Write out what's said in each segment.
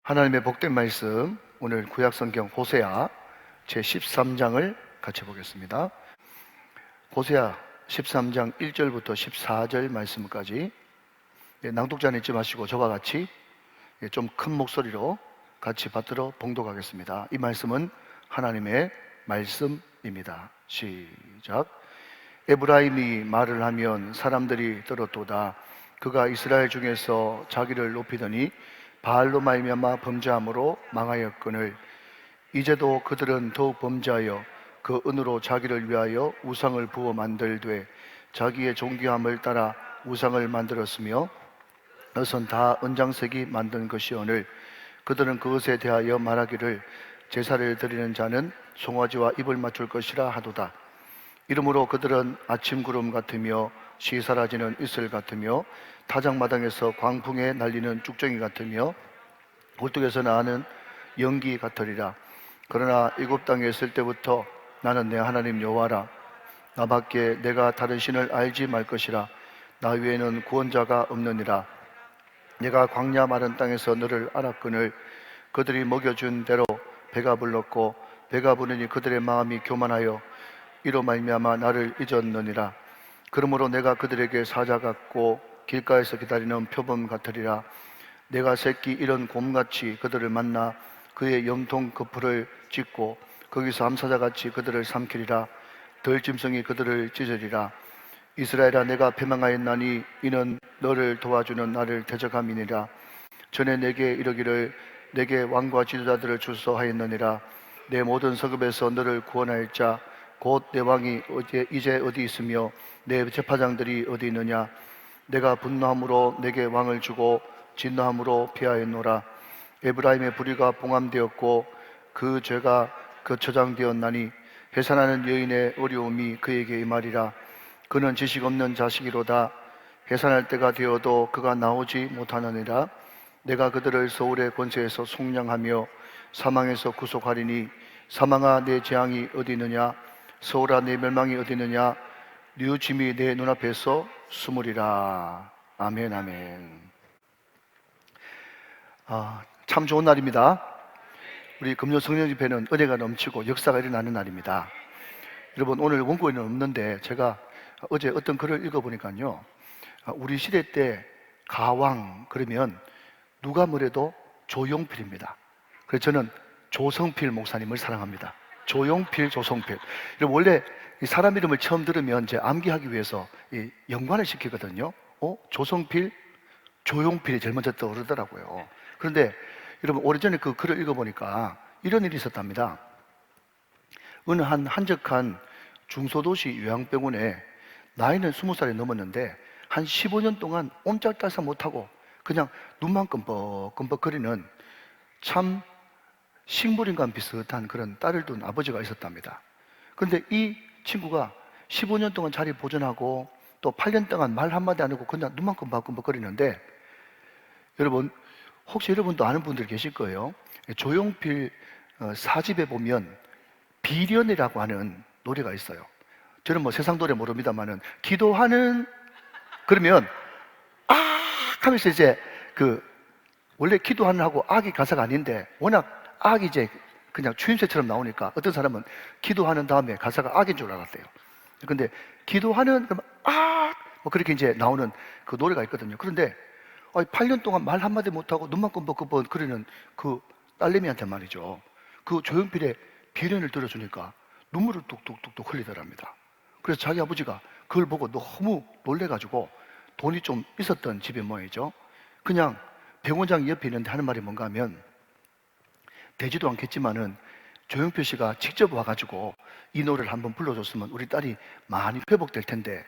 하나님의 복된 말씀, 오늘 구약성경 호세아 제13장을 같이 보겠습니다. 호세아 13장 1절부터 14절 말씀까지 낭독자는 잊지 마시고 저와 같이 좀 큰 목소리로 같이 받들어 봉독하겠습니다. 이 말씀은 하나님의 말씀입니다. 시작. 에브라임이 말을 하면 사람들이 들었도다. 그가 이스라엘 중에서 자기를 높이더니 바알로 말미암아 범죄함으로 망하였거늘 이제도 그들은 더욱 범죄하여 그 은으로 자기를 위하여 우상을 부어 만들되 자기의 존귀함을 따라 우상을 만들었으며 그것은 다 은장색이 만든 것이오늘 그들은 그것에 대하여 말하기를 제사를 드리는 자는 송아지와 입을 맞출 것이라 하도다. 이러므로 그들은 아침 구름 같으며 시 사라지는 이슬 같으며 타작마당에서 광풍에 날리는 쭉정이 같으며 굴뚝에서 나는 연기 같으리라. 그러나 애굽 땅에 있을 때부터 나는 내 하나님 여호와라. 나밖에 내가 다른 신을 알지 말 것이라. 나 외에는 구원자가 없느니라. 내가 광야 마른 땅에서 너를 알았거늘 그들이 먹여준 대로 배가 불렀고 배가 부르니 그들의 마음이 교만하여 이로 말미암아 나를 잊었느니라. 그러므로 내가 그들에게 사자 같고 길가에서 기다리는 표범 같으리라. 내가 새끼 이런 곰같이 그들을 만나 그의 염통 거풀을 찢고 거기서 암사자같이 그들을 삼키리라. 들짐승이 그들을 찢으리라. 이스라엘아, 내가 패망하였나니 이는 너를 도와주는 나를 대적함이니라. 전에 내게 이르기를 내게 왕과 지도자들을 주소 하였느니라. 내 모든 성읍에서 너를 구원할 자 곧 내 왕이 이제 어디 있으며 내 제사장들이 어디 있느냐. 내가 분노함으로 내게 왕을 주고 진노함으로 피하였노라. 에브라임의 불의가 봉함되었고 그 죄가 저장되었나니 해산하는 여인의 어려움이 그에게 임하리라. 그는 지식 없는 자식이로다. 해산할 때가 되어도 그가 나오지 못하느니라. 내가 그들을 서울의 권세에서 속량하며 사망에서 구속하리니 사망아, 내 재앙이 어디 있느냐. 서울아, 내 멸망이 어디 있느냐. 네 짐이 내 눈앞에서 숨으리라. 아멘, 아멘. 참 좋은 날입니다. 우리 금요 성령 집회는 은혜가 넘치고 역사가 일어나는 날입니다. 여러분, 오늘 원고에는 없는데 제가 어제 어떤 글을 읽어보니까요, 우리 시대 때 가왕 그러면 누가 뭐래도 조용필입니다. 그래서 저는 조성필 목사님을 사랑합니다. 조용필, 조성필. 원래 이 사람 이름을 처음 들으면 이제 암기하기 위해서 연관을 시키거든요. 조성필, 조용필이 제일 먼저 떠오르더라고요. 그런데 여러분, 오래전에 그 글을 읽어보니까 이런 일이 있었답니다. 어느 한적한 중소도시 요양병원에 나이는 20살이 넘었는데 한 15년 동안 옴짝달싹 못하고 그냥 눈만 끔뻑끔뻑거리는 참 식물인과 비슷한 그런 딸을 둔 아버지가 있었답니다. 그런데 이 친구가 15년 동안 자리 보존하고 또 8년 동안 말 한마디 안 하고 그냥 눈만 끔뻑끔뻑거리는데, 여러분 혹시 여러분도 아는 분들 계실 거예요. 조용필 사집에 보면 비련이라고 하는 노래가 있어요. 저는 뭐 세상 노래 모릅니다만은 기도하는 그러면 아 하면서 이제 원래 기도하는 하고 악이 가사가 아닌데 워낙 악이 이제 그냥 추임새처럼 나오니까 어떤 사람은 기도하는 다음에 가사가 악인 줄 알았대요. 근데 기도하는 그러면 뭐 그렇게 이제 나오는 그 노래가 있거든요. 그런데 8년 동안 말 한마디 못하고 눈만 끔뻑끔뻑 거리는 그 딸내미한테 말이죠, 그 조용필의 비련을 들어주니까 눈물을 뚝뚝뚝뚝 흘리더랍니다. 그래서 자기 아버지가 그걸 보고 너무 놀래가지고 돈이 좀 있었던 집의 모양이죠. 그냥 병원장 옆에 있는데 하는 말이 뭔가 하면, 되지도 않겠지만은 조용필 씨가 직접 와가지고 이 노래를 한번 불러줬으면 우리 딸이 많이 회복될 텐데,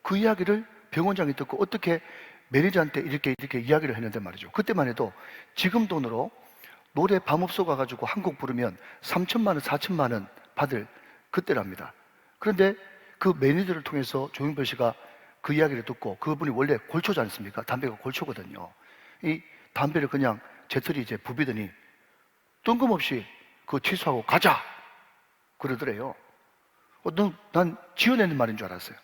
그 이야기를 병원장이 듣고 어떻게 매니저한테 이렇게 이야기를 했는데 말이죠. 그때만 해도 지금 돈으로 노래 밤업소 가가지고 한 곡 부르면 3천만 원, 4천만 원 받을 그때랍니다. 그런데 그 매니저를 통해서 조용필 씨가 그 이야기를 듣고, 그분이 원래 골초지 않습니까? 담배가 골초거든요. 이 담배를 그냥 재떨이 이제 부비더니 뜬금없이 그거 취소하고 가자 그러더래요. 난 지어내는 말인 줄 알았어요.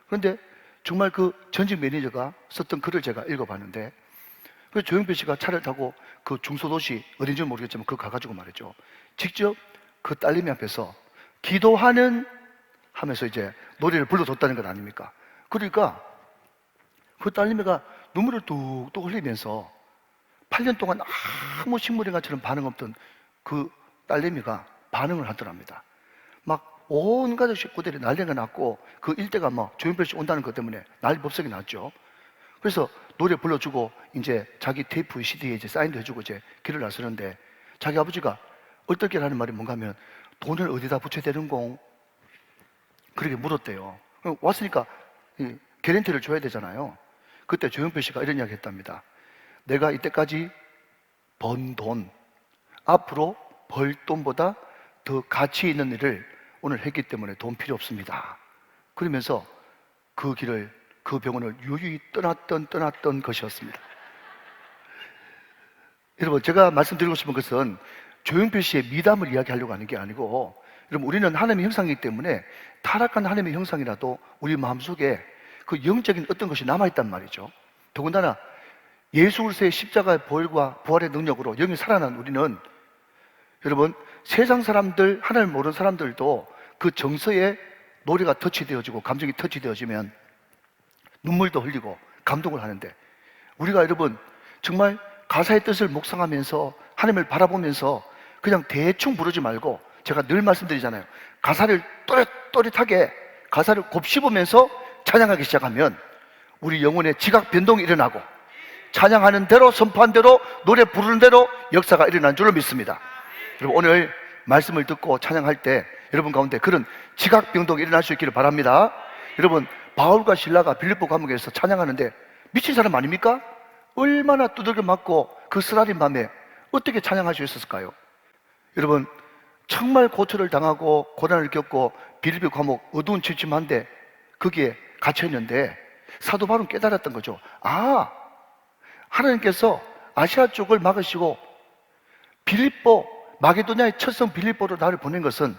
그런데 정말 그 전직 매니저가 썼던 글을 제가 읽어봤는데, 그래서 조용필 씨가 차를 타고 그 중소도시 어딘지 모르겠지만 그거 가가지고 말이죠. 직접 그 딸내미 앞에서 기도하는 하면서 이제 노래를 불러줬다는 것 아닙니까? 그러니까 그 딸내미가 눈물을 뚝뚝 흘리면서 8년 동안 아무 식물인가처럼 반응 없던 그 딸내미가 반응을 하더랍니다. 막 온 가족 식구들이 난리가 났고 그 일대가 막 조용필 씨 온다는 것 때문에 난리 법석이 났죠. 그래서 노래 불러주고 이제 자기 테이프 CD에 이제 사인도 해주고 이제 길을 나서는데 자기 아버지가 얼떨결에 하는 말이 뭔가 하면 돈을 어디다 붙여야 되는 공? 그렇게 물었대요. 왔으니까 개런티를 줘야 되잖아요. 그때 조용필 씨가 이런 이야기 했답니다. 내가 이때까지 번 돈, 앞으로 벌 돈보다 더 가치 있는 일을 오늘 했기 때문에 돈 필요 없습니다. 그러면서 그 길을, 그 병원을 유유히 떠났던 것이었습니다. 여러분, 제가 말씀드리고 싶은 것은 조용필 씨의 미담을 이야기하려고 하는 게 아니고, 여러분, 우리는 하나님의 형상이기 때문에 타락한 하나님의 형상이라도 우리 마음속에 그 영적인 어떤 것이 남아있단 말이죠. 더군다나 예수 그리스도의 십자가의 보혈과 부활의 능력으로 영이 살아난 우리는 여러분, 세상 사람들, 하나님을 모르는 사람들도 그 정서에 노래가 터치되어지고 감정이 터치되어지면 눈물도 흘리고 감동을 하는데, 우리가 여러분 정말 가사의 뜻을 묵상하면서 하나님을 바라보면서 그냥 대충 부르지 말고, 제가 늘 말씀드리잖아요. 가사를 또렷또렷하게 가사를 곱씹으면서 찬양하기 시작하면 우리 영혼의 지각 변동이 일어나고 찬양하는 대로, 선포한 대로, 노래 부르는 대로 역사가 일어난 줄로 믿습니다. 여러분, 오늘 말씀을 듣고 찬양할 때 여러분 가운데 그런 지각 변동이 일어날 수 있기를 바랍니다. 여러분, 바울과 실라가 빌립보 감옥에서 찬양하는데 미친 사람 아닙니까? 얼마나 두들겨 맞고 그 쓰라린 밤에 어떻게 찬양할 수 있었을까요? 여러분, 정말 고초를 당하고 고난을 겪고 빌립보 감옥 어두운 침침한데 거기에 갇혀있는데 사도 바울은 깨달았던 거죠. 아, 하나님께서 아시아 쪽을 막으시고 빌립보, 마게도냐의 첫 성 빌립보로 나를 보낸 것은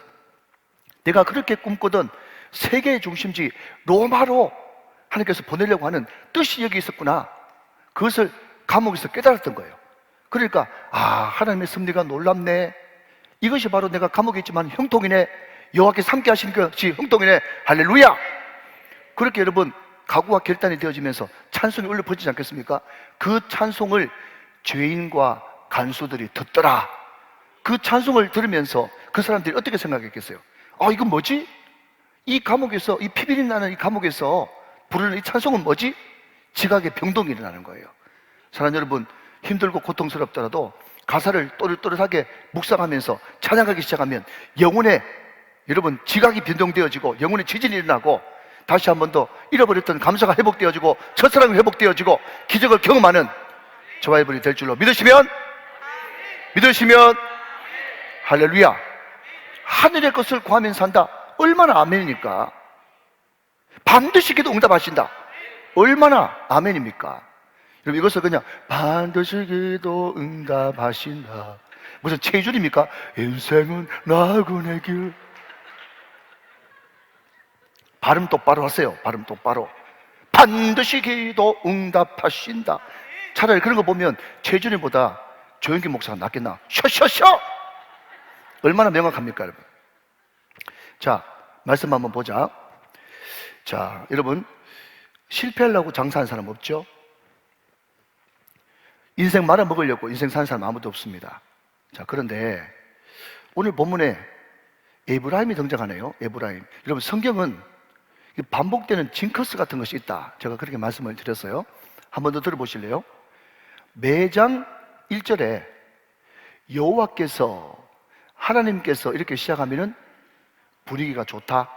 내가 그렇게 꿈꾸던 세계의 중심지 로마로 하나님께서 보내려고 하는 뜻이 여기 있었구나. 그것을 감옥에서 깨달았던 거예요. 그러니까 하나님의 섭리가 놀랍네. 이것이 바로 내가 감옥에 있지만 형통이네. 여호와께서 함께 하시는 것이 형통이네. 할렐루야. 그렇게 여러분 각오와 결단이 되어지면서 찬송이 울려 퍼지지 않겠습니까? 그 찬송을 죄인과 간수들이 듣더라. 그 찬송을 들으면서 그 사람들이 어떻게 생각했겠어요? 이건 뭐지? 이 감옥에서, 이 피비린 나는 이 감옥에서 부르는 이 찬송은 뭐지? 지각의 병동이 일어나는 거예요. 사랑하는 여러분, 힘들고 고통스럽더라도 가사를 또렷또렷하게 묵상하면서 찬양하기 시작하면 영혼에 여러분 지각이 변동되어지고 영혼의 지진이 일어나고 다시 한 번 더 잃어버렸던 감사가 회복되어지고 첫사랑이 회복되어지고 기적을 경험하는 저와 여러분이 될 줄로 믿으시면 할렐루야. 하늘의 것을 구하면 산다. 얼마나 아멘입니까? 반드시 기도 응답하신다. 얼마나 아멘입니까? 여러분, 이것을 그냥 반드시 기도 응답하신다 무슨 체줄입니까? 인생은 나그네 길. 발음 똑바로 하세요. 발음 똑바로. 반드시 기도 응답하신다. 차라리 그런 거 보면 최준희보다 조영기 목사가 낫겠나? 쇼! 얼마나 명확합니까, 여러분? 자, 말씀 한번 보자. 자, 여러분, 실패하려고 장사하는 사람 없죠? 인생 말아먹으려고 인생 사는 사람 아무도 없습니다. 자, 그런데 오늘 본문에 에브라임이 등장하네요. 에브라임. 여러분, 성경은 반복되는 징크스 같은 것이 있다. 제가 그렇게 말씀을 드렸어요. 한 번 더 들어보실래요? 매장 1절에 여호와께서, 하나님께서 이렇게 시작하면은 분위기가 좋다.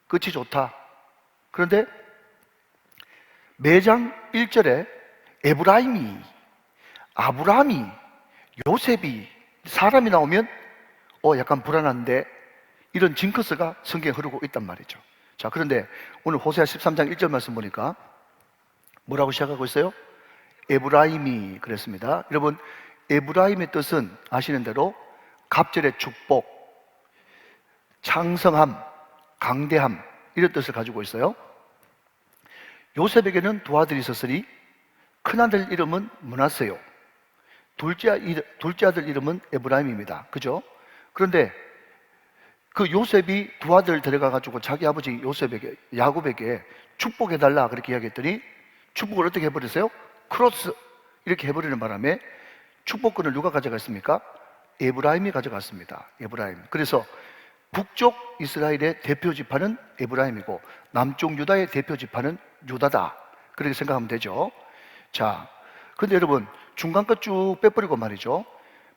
끝이 좋다. 그런데 매장 1절에 에브라임이, 아브라함이, 요셉이, 사람이 나오면 약간 불안한데, 이런 징크스가 성경에 흐르고 있단 말이죠. 자, 그런데 오늘 호세아 13장 1절 말씀 보니까 뭐라고 시작하고 있어요? 에브라임이 그랬습니다. 여러분, 에브라임의 뜻은 아시는 대로 갑절의 축복, 창성함, 강대함, 이런 뜻을 가지고 있어요. 요셉에게는 두 아들이 있었으니 큰아들 이름은 므낫세요. 둘째 아들 이름은 에브라임입니다. 그죠? 그런데 그 요셉이 두 아들 데려가가지고 자기 아버지 요셉에게, 야곱에게 축복해달라 그렇게 이야기했더니 축복을 어떻게 해버렸어요? 크로스 이렇게 해버리는 바람에 축복권을 누가 가져갔습니까? 에브라임이 가져갔습니다. 에브라임. 그래서 북쪽 이스라엘의 대표 지파는 에브라임이고 남쪽 유다의 대표 지파는 유다다. 그렇게 생각하면 되죠. 자, 근데 여러분 중간 것 쭉 빼버리고 말이죠.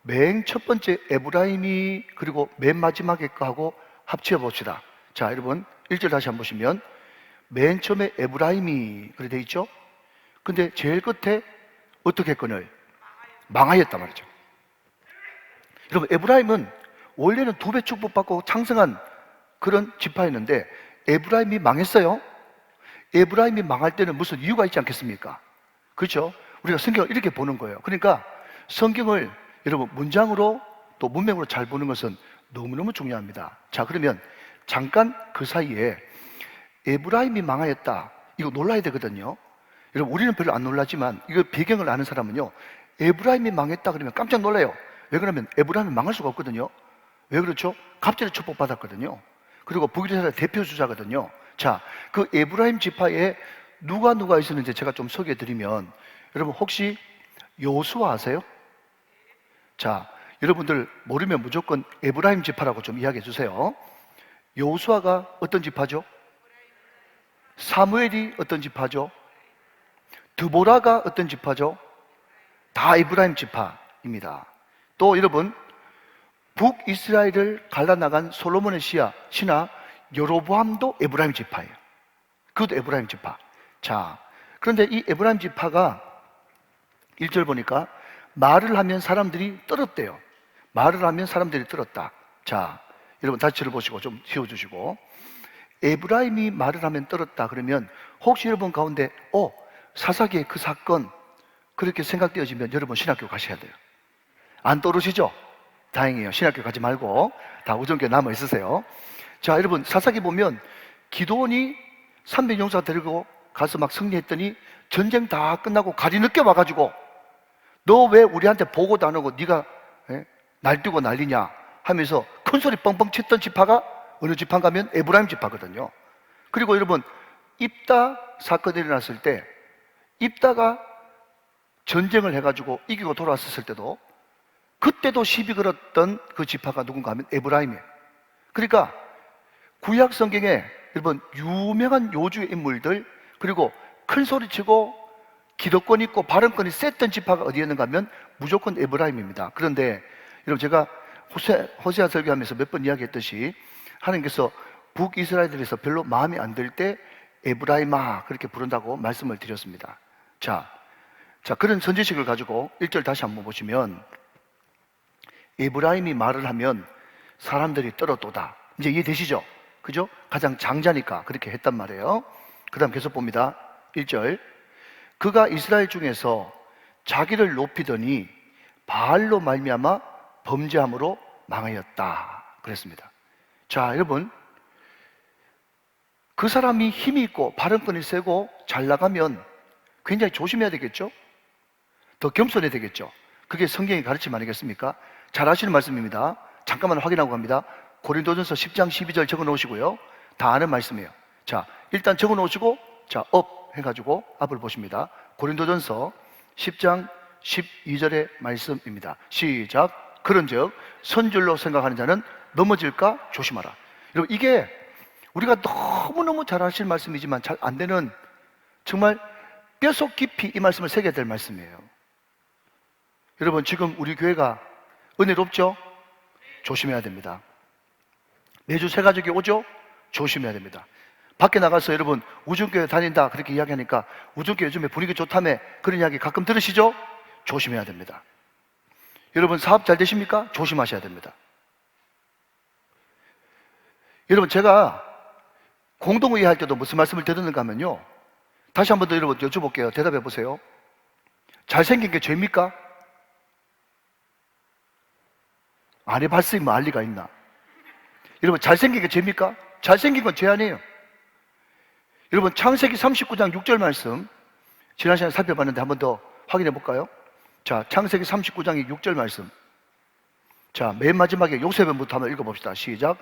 맨 첫 번째 에브라임이 그리고 맨 마지막에 거하고 합쳐 봅시다. 자, 여러분 1절 다시 한번 보시면 맨 처음에 에브라임이 그렇게 돼 있죠. 근데 제일 끝에 어떻게 했거늘? 망하였단 말이죠. 여러분 에브라임은 원래는 2배 축복받고 창성한 그런 지파였는데 에브라임이 망했어요. 에브라임이 망할 때는 무슨 이유가 있지 않겠습니까? 그렇죠? 우리가 성경을 이렇게 보는 거예요. 그러니까 성경을 여러분 문장으로 또 문맥으로 잘 보는 것은 너무너무 중요합니다. 자, 그러면 잠깐 그 사이에 에브라임이 망하였다, 이거 놀라야 되거든요. 여러분 우리는 별로 안 놀라지만 이거 배경을 아는 사람은요, 에브라임이 망했다 그러면 깜짝 놀라요. 왜 그러면 에브라임이 망할 수가 없거든요. 왜 그렇죠? 갑자기 축복받았거든요. 그리고 북이스라엘 대표 주자거든요. 자, 그 에브라임 지파에 누가 있었는지 제가 좀 소개해 드리면, 여러분 혹시 여호수아 아세요? 자, 여러분들 모르면 무조건 에브라임 지파라고 좀 이야기해 주세요. 여호수아가 어떤 지파죠? 사무엘이 어떤 지파죠? 드보라가 어떤 지파죠? 다 에브라임 지파입니다. 또 여러분 북이스라엘을 갈라나간 솔로몬의 신하 여로보암도 에브라임 지파예요. 그것도 에브라임 지파. 자, 그런데 이 에브라임 지파가 1절 보니까 말을 하면 사람들이 떨었대요. 말을 하면 사람들이 떨었다. 자, 여러분 다시 저를 보시고 좀 지워주시고, 에브라임이 말을 하면 떨었다 그러면 혹시 여러분 가운데 사사기의 그 사건 그렇게 생각되어지면 여러분 신학교 가셔야 돼요. 안 떨어지죠? 다행이에요. 신학교 가지 말고 다 우정교회 남아 있으세요. 자, 여러분 사사기 보면 기드온이 300용사 데리고 가서 막 승리했더니 전쟁 다 끝나고 가리 늦게 와가지고 너 왜 우리한테 보고도 안 하고 네가 날뛰고 난리냐 하면서 큰 소리 뻥뻥 쳤던 지파가 어느 지파인가 하면 에브라임 지파거든요. 그리고 여러분 입다 사건이 일어났을 때 입다가 전쟁을 해가지고 이기고 돌아왔을 때도 그때도 시비 걸었던 그 지파가 누군가 하면 에브라임이에요. 그러니까 구약 성경에 여러분 유명한 요주의 인물들, 그리고 큰 소리치고 기득권 있고 발언권이 셌던 지파가 어디였는가 하면 무조건 에브라임입니다. 그런데 여러분 제가 호세아 설교하면서 몇 번 이야기했듯이 하나님께서 북이스라엘에서 별로 마음에 안 들 때 에브라임아 그렇게 부른다고 말씀을 드렸습니다. 자, 그런 선지식을 가지고 1절 다시 한번 보시면 에브라임이 말을 하면 사람들이 떨어도다. 이제 이해되시죠? 그죠? 가장 장자니까 그렇게 했단 말이에요. 그 다음 계속 봅니다. 1절, 그가 이스라엘 중에서 자기를 높이더니 바알로 말미암아 범죄함으로 망하였다 그랬습니다. 자, 여러분 그 사람이 힘이 있고 발언권이 세고 잘 나가면 굉장히 조심해야 되겠죠? 더 겸손해야 되겠죠? 그게 성경의 가르침 아니겠습니까? 잘 아시는 말씀입니다. 잠깐만 확인하고 갑니다. 고린도전서 10장 12절 적어 놓으시고요. 다 아는 말씀이에요. 자, 일단 적어 놓으시고 자, 업 해가지고 앞을 보십니다. 고린도전서 10장 12절의 말씀입니다. 시작. 그런즉 선줄로 생각하는 자는 넘어질까 조심하라. 여러분 이게 우리가 너무너무 잘 아실 말씀이지만 잘 안 되는, 정말 뼛속 깊이 이 말씀을 새겨야 될 말씀이에요. 여러분 지금 우리 교회가 은혜롭죠? 조심해야 됩니다. 매주 새 가족이 오죠? 조심해야 됩니다. 밖에 나가서 여러분 우정교회 다닌다 그렇게 이야기하니까 우정교회 요즘에 분위기 좋다며 그런 이야기 가끔 들으시죠? 조심해야 됩니다. 여러분 사업 잘 되십니까? 조심하셔야 됩니다. 여러분 제가 공동회의 할 때도 무슨 말씀을 드렸는가 하면요, 다시 한 번 더 여러분 여쭤볼게요. 대답해 보세요. 잘생긴 게 죄입니까? 안 해봤으니 뭐 알 리가 있나? 여러분 잘생긴 게 죄입니까? 잘생긴 건 죄 아니에요. 여러분 창세기 39장 6절 말씀 지난 시간에 살펴봤는데 한 번 더 확인해 볼까요? 자, 창세기 39장의 6절 말씀. 자, 맨 마지막에 요셉은부터 한번 읽어봅시다. 시작.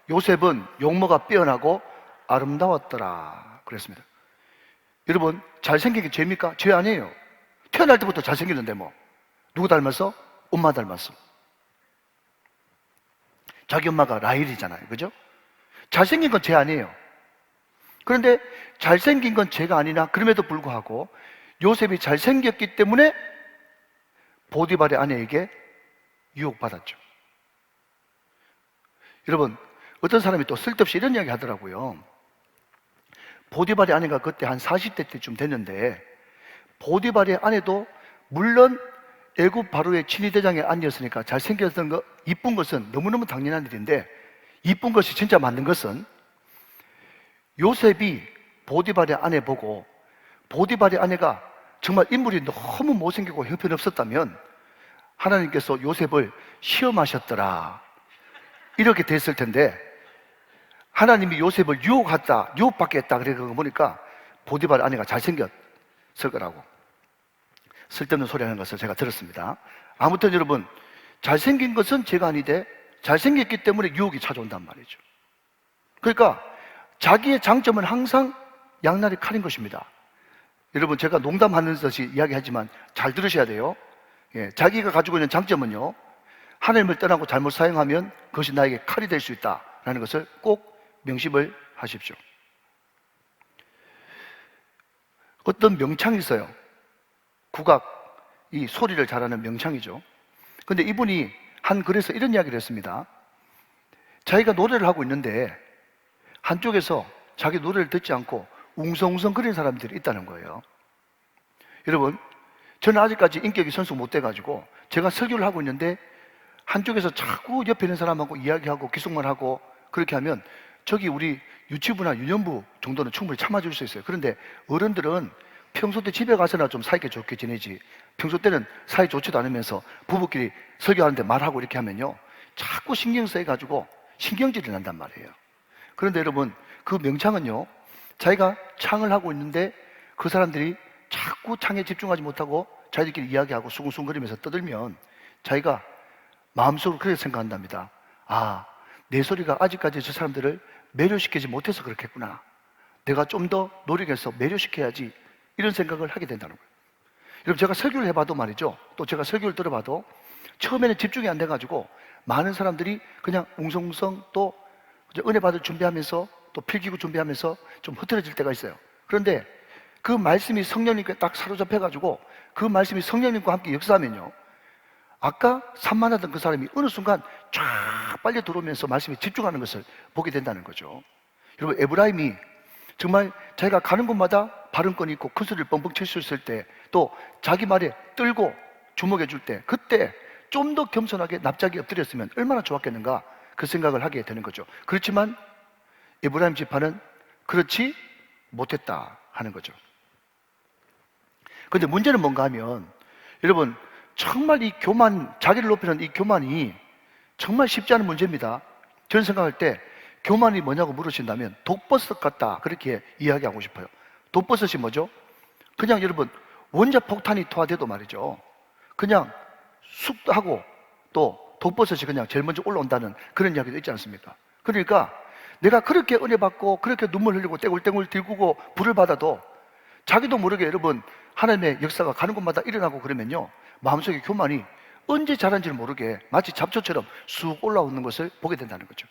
요셉은 용모가 뛰어나고 아름다웠더라 그랬습니다. 여러분, 잘생긴 게 죄입니까? 죄 아니에요. 태어날 때부터 잘생기는데 뭐. 누구 닮았어? 엄마 닮았어. 자기 엄마가 라헬이잖아요. 그죠? 잘생긴 건 죄 아니에요. 그런데 잘생긴 건 죄가 아니나 그럼에도 불구하고 요셉이 잘생겼기 때문에 보디발의 아내에게 유혹받았죠. 여러분, 어떤 사람이 또 쓸데없이 이런 이야기 하더라고요. 보디발의 아내가 그때 한 40대 때쯤 됐는데 보디발의 아내도 물론 애굽 바로의 친위대장의 아내였으니까 잘생겼던 거, 이쁜 것은 너무너무 당연한 일인데 이쁜 것이 진짜 맞는 것은 요셉이 보디발의 아내 보고 보디발의 아내가 정말 인물이 너무 못생기고 형편없었다면 하나님께서 요셉을 시험하셨더라 이렇게 됐을 텐데 하나님이 요셉을 유혹받게 했다 그래 그거 보니까 보디발의 아내가 잘생겼을 거라고 쓸데없는 소리 하는 것을 제가 들었습니다. 아무튼 여러분, 잘생긴 것은 죄가 아니되 잘생겼기 때문에 유혹이 찾아온단 말이죠. 그러니까 자기의 장점은 항상 양날의 칼인 것입니다. 여러분, 제가 농담하는 듯이 이야기하지만 잘 들으셔야 돼요. 예, 자기가 가지고 있는 장점은요, 하나님을 떠나고 잘못 사용하면 그것이 나에게 칼이 될 수 있다라는 것을 꼭 명심을 하십시오. 어떤 명창이 있어요. 국악, 이 소리를 잘하는 명창이죠. 근데 이분이 한 글에서 이런 이야기를 했습니다. 자기가 노래를 하고 있는데 한쪽에서 자기 노래를 듣지 않고 웅성웅성 거리는 사람들이 있다는 거예요. 여러분, 저는 아직까지 인격이 선수 못 돼가지고 제가 설교를 하고 있는데 한쪽에서 자꾸 옆에 있는 사람하고 이야기하고 기속말 하고 그렇게 하면 저기 우리 유치부나 유년부 정도는 충분히 참아줄 수 있어요. 그런데 어른들은 평소 때 집에 가서나 좀 사이가 좋게 지내지 평소 때는 사이 좋지도 않으면서 부부끼리 설교하는데 말하고 이렇게 하면요 자꾸 신경 쓰여가지고 신경질이 난단 말이에요. 그런데 여러분, 그 명창은요 자기가 창을 하고 있는데 그 사람들이 자꾸 창에 집중하지 못하고 자기들끼리 이야기하고 수근수근거리면서 떠들면 자기가 마음속으로 그렇게 생각한답니다. 아, 내 소리가 아직까지 저 사람들을 매료시키지 못해서 그렇겠구나. 내가 좀 더 노력해서 매료시켜야지. 이런 생각을 하게 된다는 거예요. 여러분, 제가 설교를 해봐도 말이죠. 또 제가 설교를 들어봐도 처음에는 집중이 안 돼가지고 많은 사람들이 그냥 웅성웅성 또 은혜 받을 준비하면서 또 필기구 준비하면서 좀 흐트러질 때가 있어요. 그런데 그 말씀이 성령님께 딱 사로잡혀가지고 그 말씀이 성령님과 함께 역사하면요. 아까 산만하던 그 사람이 어느 순간 쫙 빨려 들어오면서 말씀에 집중하는 것을 보게 된다는 거죠. 여러분, 에브라임이 정말 자기가 가는 곳마다 발언권이 있고 큰 소리를 뻥뻥 칠 수 있을 때 또 자기 말에 떨고 주목해 줄 때 그때 좀 더 겸손하게 납작이 엎드렸으면 얼마나 좋았겠는가 그 생각을 하게 되는 거죠. 그렇지만 에브라임 지파는 그렇지 못했다 하는 거죠. 그런데 문제는 뭔가 하면 여러분 정말 이 교만, 자기를 높이는 이 교만이 정말 쉽지 않은 문제입니다. 저는 생각할 때 교만이 뭐냐고 물으신다면 독버섯 같다 그렇게 이야기하고 싶어요. 독버섯이 뭐죠? 그냥 여러분 원자폭탄이 투하돼도 말이죠 그냥 쑥 하고 또 독버섯이 그냥 제일 먼저 올라온다는 그런 이야기도 있지 않습니까? 그러니까 내가 그렇게 은혜 받고 그렇게 눈물 흘리고 떼굴떼굴 들구고 불을 받아도 자기도 모르게 여러분 하나님의 역사가 가는 곳마다 일어나고 그러면요 마음속에 교만이 언제 자란지를 모르게 마치 잡초처럼 쑥 올라오는 것을 보게 된다는 거죠.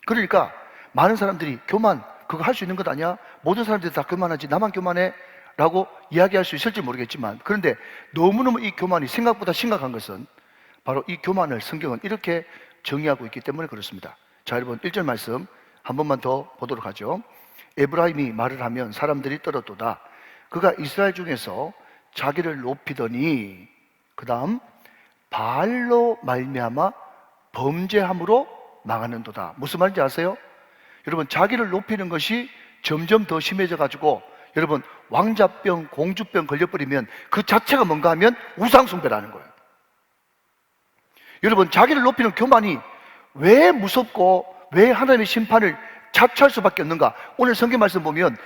그러니까 많은 사람들이 교만 그거 할 수 있는 것 아니야? 모든 사람들이 다 교만하지 나만 교만해? 라고 이야기할 수 있을지 모르겠지만 그런데 너무너무 이 교만이 생각보다 심각한 것은 바로 이 교만을 성경은 이렇게 정의하고 있기 때문에 그렇습니다. 자, 여러분 1절 말씀 한 번만 더 보도록 하죠. 에브라임이 말을 하면 사람들이 떨어도다. 그가 이스라엘 중에서 자기를 높이더니 그 다음 바알로 말미암아 범죄함으로 망하는도다. 무슨 말인지 아세요? 여러분 자기를 높이는 것이 점점 더 심해져 가지고 여러분 왕자병, 공주병 걸려버리면 그 자체가 뭔가 하면 우상숭배라는 거예요. 여러분 자기를 높이는 교만이 왜 무섭고 왜 하나님의 심판을 자초할 수밖에 없는가? 오늘 성경 말씀 보면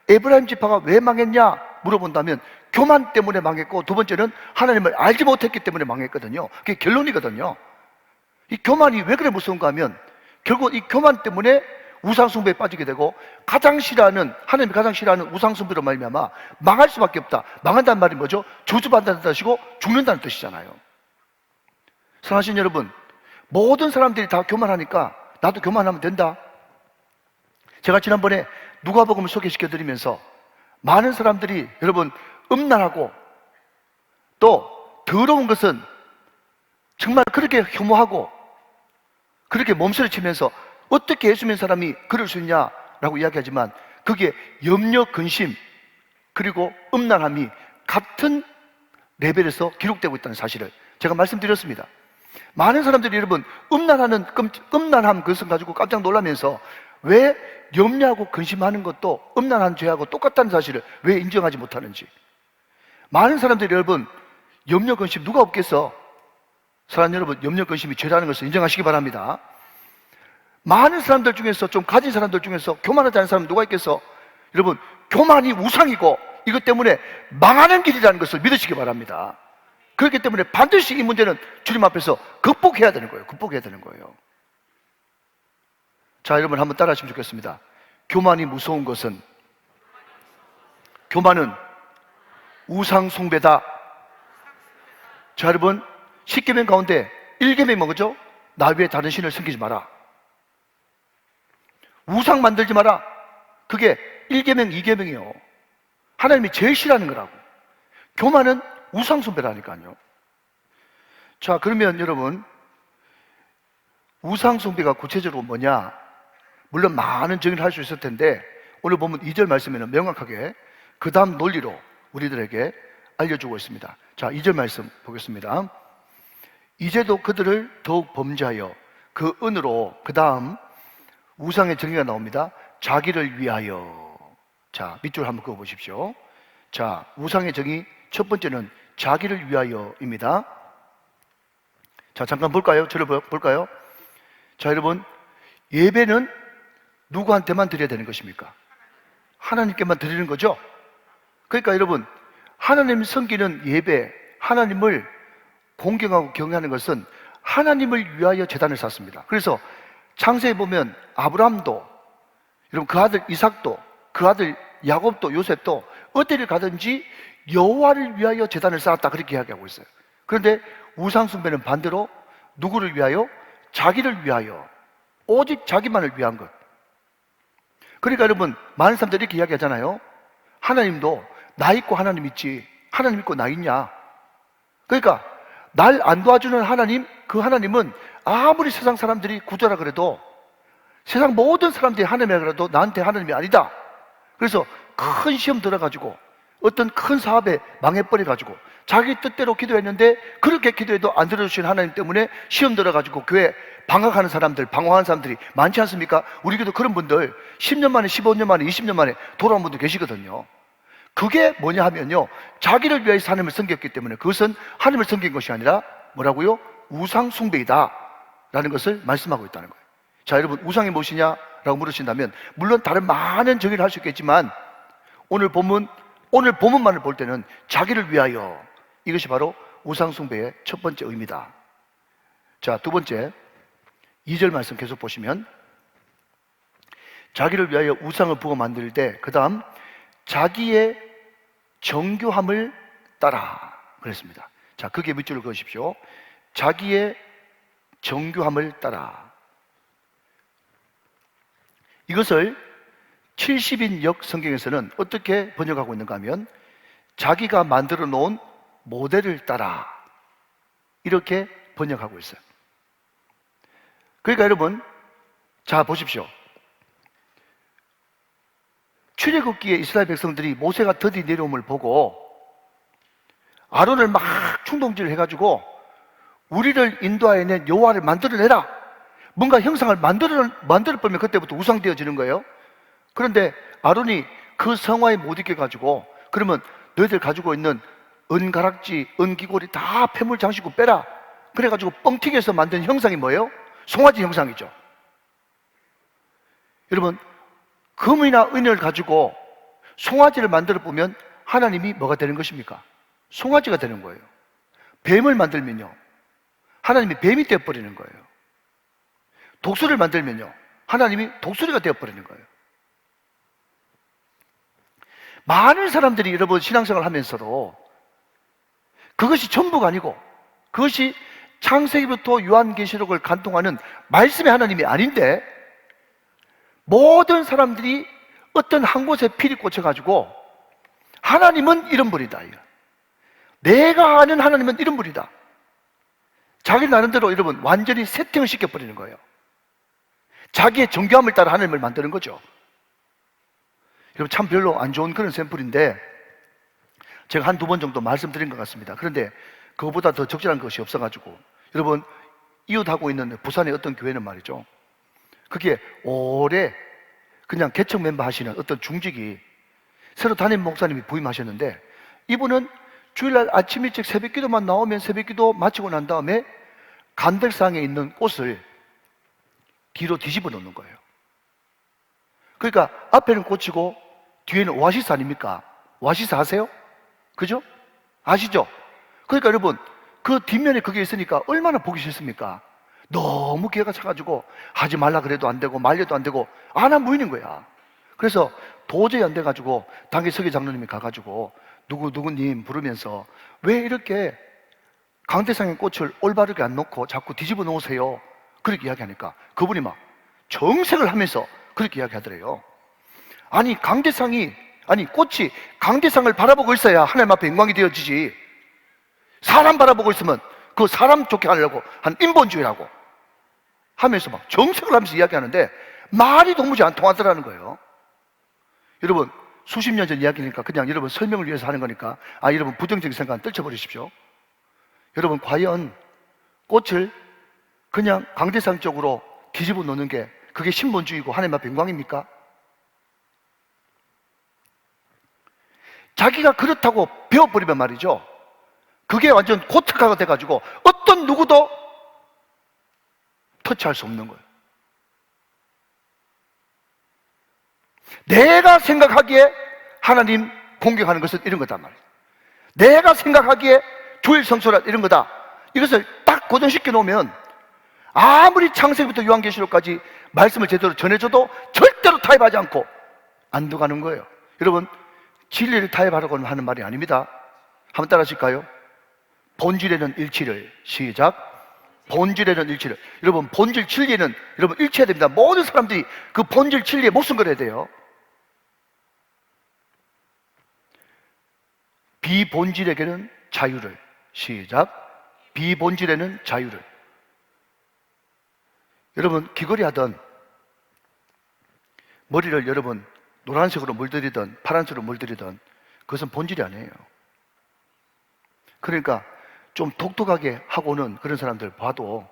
에브라임 지파가 왜 망했냐 물어본다면 교만 때문에 망했고, 두 번째는 하나님을 알지 못했기 때문에 망했거든요. 그게 결론이거든요. 이 교만이 왜 그래 무서운가 하면, 결국 이 교만 때문에 우상숭배에 빠지게 되고, 하나님이 가장 싫어하는 우상숭배로 말미암아 망할 수밖에 없다. 망한다는 말이 뭐죠? 저주받는다는 뜻이고 죽는다는 뜻이잖아요. 사랑하신 여러분, 모든 사람들이 다 교만하니까 나도 교만하면 된다. 제가 지난번에 누가복음을 소개시켜드리면서 많은 사람들이 여러분 음란하고 또 더러운 것은 정말 그렇게 혐오하고 그렇게 몸서리치면서 어떻게 예수 믿는 사람이 그럴 수 있냐라고 이야기하지만, 그게 염려, 근심 그리고 음란함이 같은 레벨에서 기록되고 있다는 사실을 제가 말씀드렸습니다. 많은 사람들이 여러분 음란함 그것을 가지고 깜짝 놀라면서 왜 염려하고 근심하는 것도 음란한 죄하고 똑같다는 사실을 왜 인정하지 못하는지. 많은 사람들이 여러분 염려, 근심 누가 없겠어? 사랑하는 여러분, 염려, 근심이 죄라는 것을 인정하시기 바랍니다. 많은 사람들 중에서, 좀 가진 사람들 중에서 교만하지 않은 사람 누가 있겠어? 여러분, 교만이 우상이고 이것 때문에 망하는 길이라는 것을 믿으시기 바랍니다. 그렇기 때문에 반드시 이 문제는 주님 앞에서 극복해야 되는 거예요. 극복해야 되는 거예요. 자, 여러분 한번 따라 하시면 좋겠습니다. 교만이 무서운 것은, 교만은 우상숭배다. 자, 여러분 10계명 가운데 1계명이 뭐죠? 나 외에 다른 신을 섬기지 마라. 우상 만들지 마라. 그게 1계명, 2계명이요. 하나님이 제일 싫어하는 거라고. 교만은 우상숭배라니까요. 자, 그러면 여러분 우상숭배가 구체적으로 뭐냐? 물론 많은 정의를 할 수 있을 텐데 오늘 보면 2절 말씀에는 명확하게 그 다음 논리로 우리들에게 알려주고 있습니다. 자, 2절 말씀 보겠습니다. 이제도 그들을 더욱 범죄하여 그 은으로, 그 다음 우상의 정의가 나옵니다. 자기를 위하여. 자, 밑줄 한번 그어보십시오. 자, 우상의 정의 첫 번째는 자기를 위하여입니다. 자, 잠깐 볼까요? 저를 볼까요? 자, 여러분, 예배는 누구한테만 드려야 되는 것입니까? 하나님께만 드리는 거죠? 그러니까 여러분, 하나님 섬기는 예배, 하나님을 공경하고 경외하는 것은 하나님을 위하여 제단을 쌓습니다. 그래서 창세에 보면 아브라함도, 여러분 그 아들 이삭도, 그 아들 야곱도, 요셉도 어디를 가든지 여호와를 위하여 제단을 쌓았다, 그렇게 이야기하고 있어요. 그런데 우상숭배는 반대로 누구를 위하여? 자기를 위하여, 오직 자기만을 위한 것. 그러니까 여러분, 많은 사람들이 이렇게 이야기하잖아요. 하나님도 나 있고 하나님 있지, 하나님 있고 나 있냐? 그러니까 날 안 도와주는 하나님, 그 하나님은 아무리 세상 사람들이 구조라 그래도, 세상 모든 사람들이 하나님이라 그래도 나한테 하나님이 아니다. 그래서 큰 시험 들어가지고 어떤 큰 사업에 망해버려가지고 자기 뜻대로 기도했는데 그렇게 기도해도 안 들어주신 하나님 때문에 시험 들어가지고 교회 방황하는 사람들, 방황하는 사람들이 많지 않습니까? 우리 교도 그런 분들 10년 만에, 15년 만에, 20년 만에 돌아온 분들 계시거든요. 그게 뭐냐 하면요, 자기를 위해서 하나님을 섬겼기 때문에 그것은 하나님을 섬긴 것이 아니라 뭐라고요? 우상 숭배이다 라는 것을 말씀하고 있다는 거예요. 자, 여러분, 우상이 무엇이냐라고 물으신다면 물론 다른 많은 정의를 할 수 있겠지만 오늘 본문만을 볼 때는 자기를 위하여, 이것이 바로 우상 숭배의 첫 번째 의미다. 자, 두 번째 2절 말씀 계속 보시면 자기를 위하여 우상을 부어 만들 때 그 다음 자기의 정교함을 따라 그랬습니다. 자, 그게 밑줄을 그으십시오. 자기의 정교함을 따라. 이것을 70인 역 성경에서는 어떻게 번역하고 있는가 하면 자기가 만들어 놓은 모델을 따라, 이렇게 번역하고 있어요. 그러니까 여러분, 자 보십시오. 출애굽기에 이스라엘 백성들이 모세가 더디 내려옴을 보고 아론을 막 충동질을 해가지고 우리를 인도하여낸 여호와를 만들어내라, 뭔가 형상을 만들어버리면 그때부터 우상되어지는 거예요. 그런데 아론이 그 성화에 못 익혀가지고, 그러면 너희들 가지고 있는 은가락지, 은기고리 다 폐물 장식구 빼라, 그래가지고 뻥튀기해서 만든 형상이 뭐예요? 송아지 형상이죠. 여러분, 금이나 은을 가지고 송아지를 만들어 보면 하나님이 뭐가 되는 것입니까? 송아지가 되는 거예요. 뱀을 만들면요, 하나님이 뱀이 되어버리는 거예요. 독수리를 만들면요, 하나님이 독수리가 되어버리는 거예요. 많은 사람들이 여러분 신앙생활을 하면서도 그것이 전부가 아니고, 그것이 창세기부터 요한계시록을 간통하는 말씀의 하나님이 아닌데, 모든 사람들이 어떤 한 곳에 필이 꽂혀가지고 하나님은 이런 분이다, 내가 아는 하나님은 이런 분이다, 자기 나름대로 여러분 완전히 세팅을 시켜버리는 거예요. 자기의 정교함을 따라 하나님을 만드는 거죠. 여러분 참 별로 안 좋은 그런 샘플인데, 제가 한두 번 정도 말씀드린 것 같습니다. 그런데 그거보다 더 적절한 것이 없어가지고, 여러분 이웃하고 있는 부산의 어떤 교회는 말이죠, 그게 오래 그냥 개척 멤버 하시는 어떤 중직이 새로 담임 목사님이 부임하셨는데, 이분은 주일날 아침 일찍 새벽기도만 나오면 새벽기도 마치고 난 다음에 간들상에 있는 꽃을 뒤로 뒤집어 놓는 거예요. 그러니까 앞에는 꽃이고 뒤에는 오아시스 아닙니까? 오아시스 아세요? 그죠? 아시죠? 그러니까 여러분 그 뒷면에 그게 있으니까 얼마나 보기 싫습니까? 너무 기회가 차가지고 하지 말라 그래도 안 되고 말려도 안 되고 안 하면 무인인 거야. 그래서 도저히 안 돼가지고 당시 서기 장로님이 가가지고 누구님 부르면서 왜 이렇게 강대상의 꽃을 올바르게 안 놓고 자꾸 뒤집어 놓으세요? 그렇게 이야기하니까 그분이 막 정색을 하면서 그렇게 이야기하더래요. 아니 꽃이 강대상을 바라보고 있어야 하나님 앞에 영광이 되어지지, 사람 바라보고 있으면 그 사람 좋게 하려고 한 인본주의라고 하면서 막 정색을 하면서 이야기하는데 말이 도무지 안 통하더라는 거예요. 여러분 수십 년 전 이야기니까 그냥 여러분 설명을 위해서 하는 거니까 여러분 부정적인 생각은 떨쳐버리십시오. 여러분 과연 꽃을 그냥 강대상 쪽으로 뒤집어 놓는 게 그게 신본주의고 하나님 앞에 영광입니까? 자기가 그렇다고 배워버리면 말이죠, 그게 완전 고특화가 돼가지고 어떤 누구도 터치할 수 없는 거예요. 내가 생각하기에 하나님 공격하는 것은 이런 거단 말이에요. 내가 생각하기에 주일 성소라 이런 거다, 이것을 딱 고정시켜 놓으면 아무리 창세기부터 요한계시록까지 말씀을 제대로 전해줘도 절대로 타협하지 않고 안도가는 거예요. 여러분 진리를 타협하라고 하는 말이 아닙니다. 한번 따라 하실까요? 본질에는 일치를. 시작. 본질에는 일치를. 여러분 본질 진리는 여러분 일치해야 됩니다. 모든 사람들이 그 본질 진리에 목숨 걸어야 돼요. 비본질에게는 자유를. 시작. 비본질에는 자유를. 여러분 귀걸이 하던 머리를 여러분 노란색으로 물들이든 파란색으로 물들이든 그것은 본질이 아니에요. 그러니까 좀 독특하게 하고 오는 그런 사람들 봐도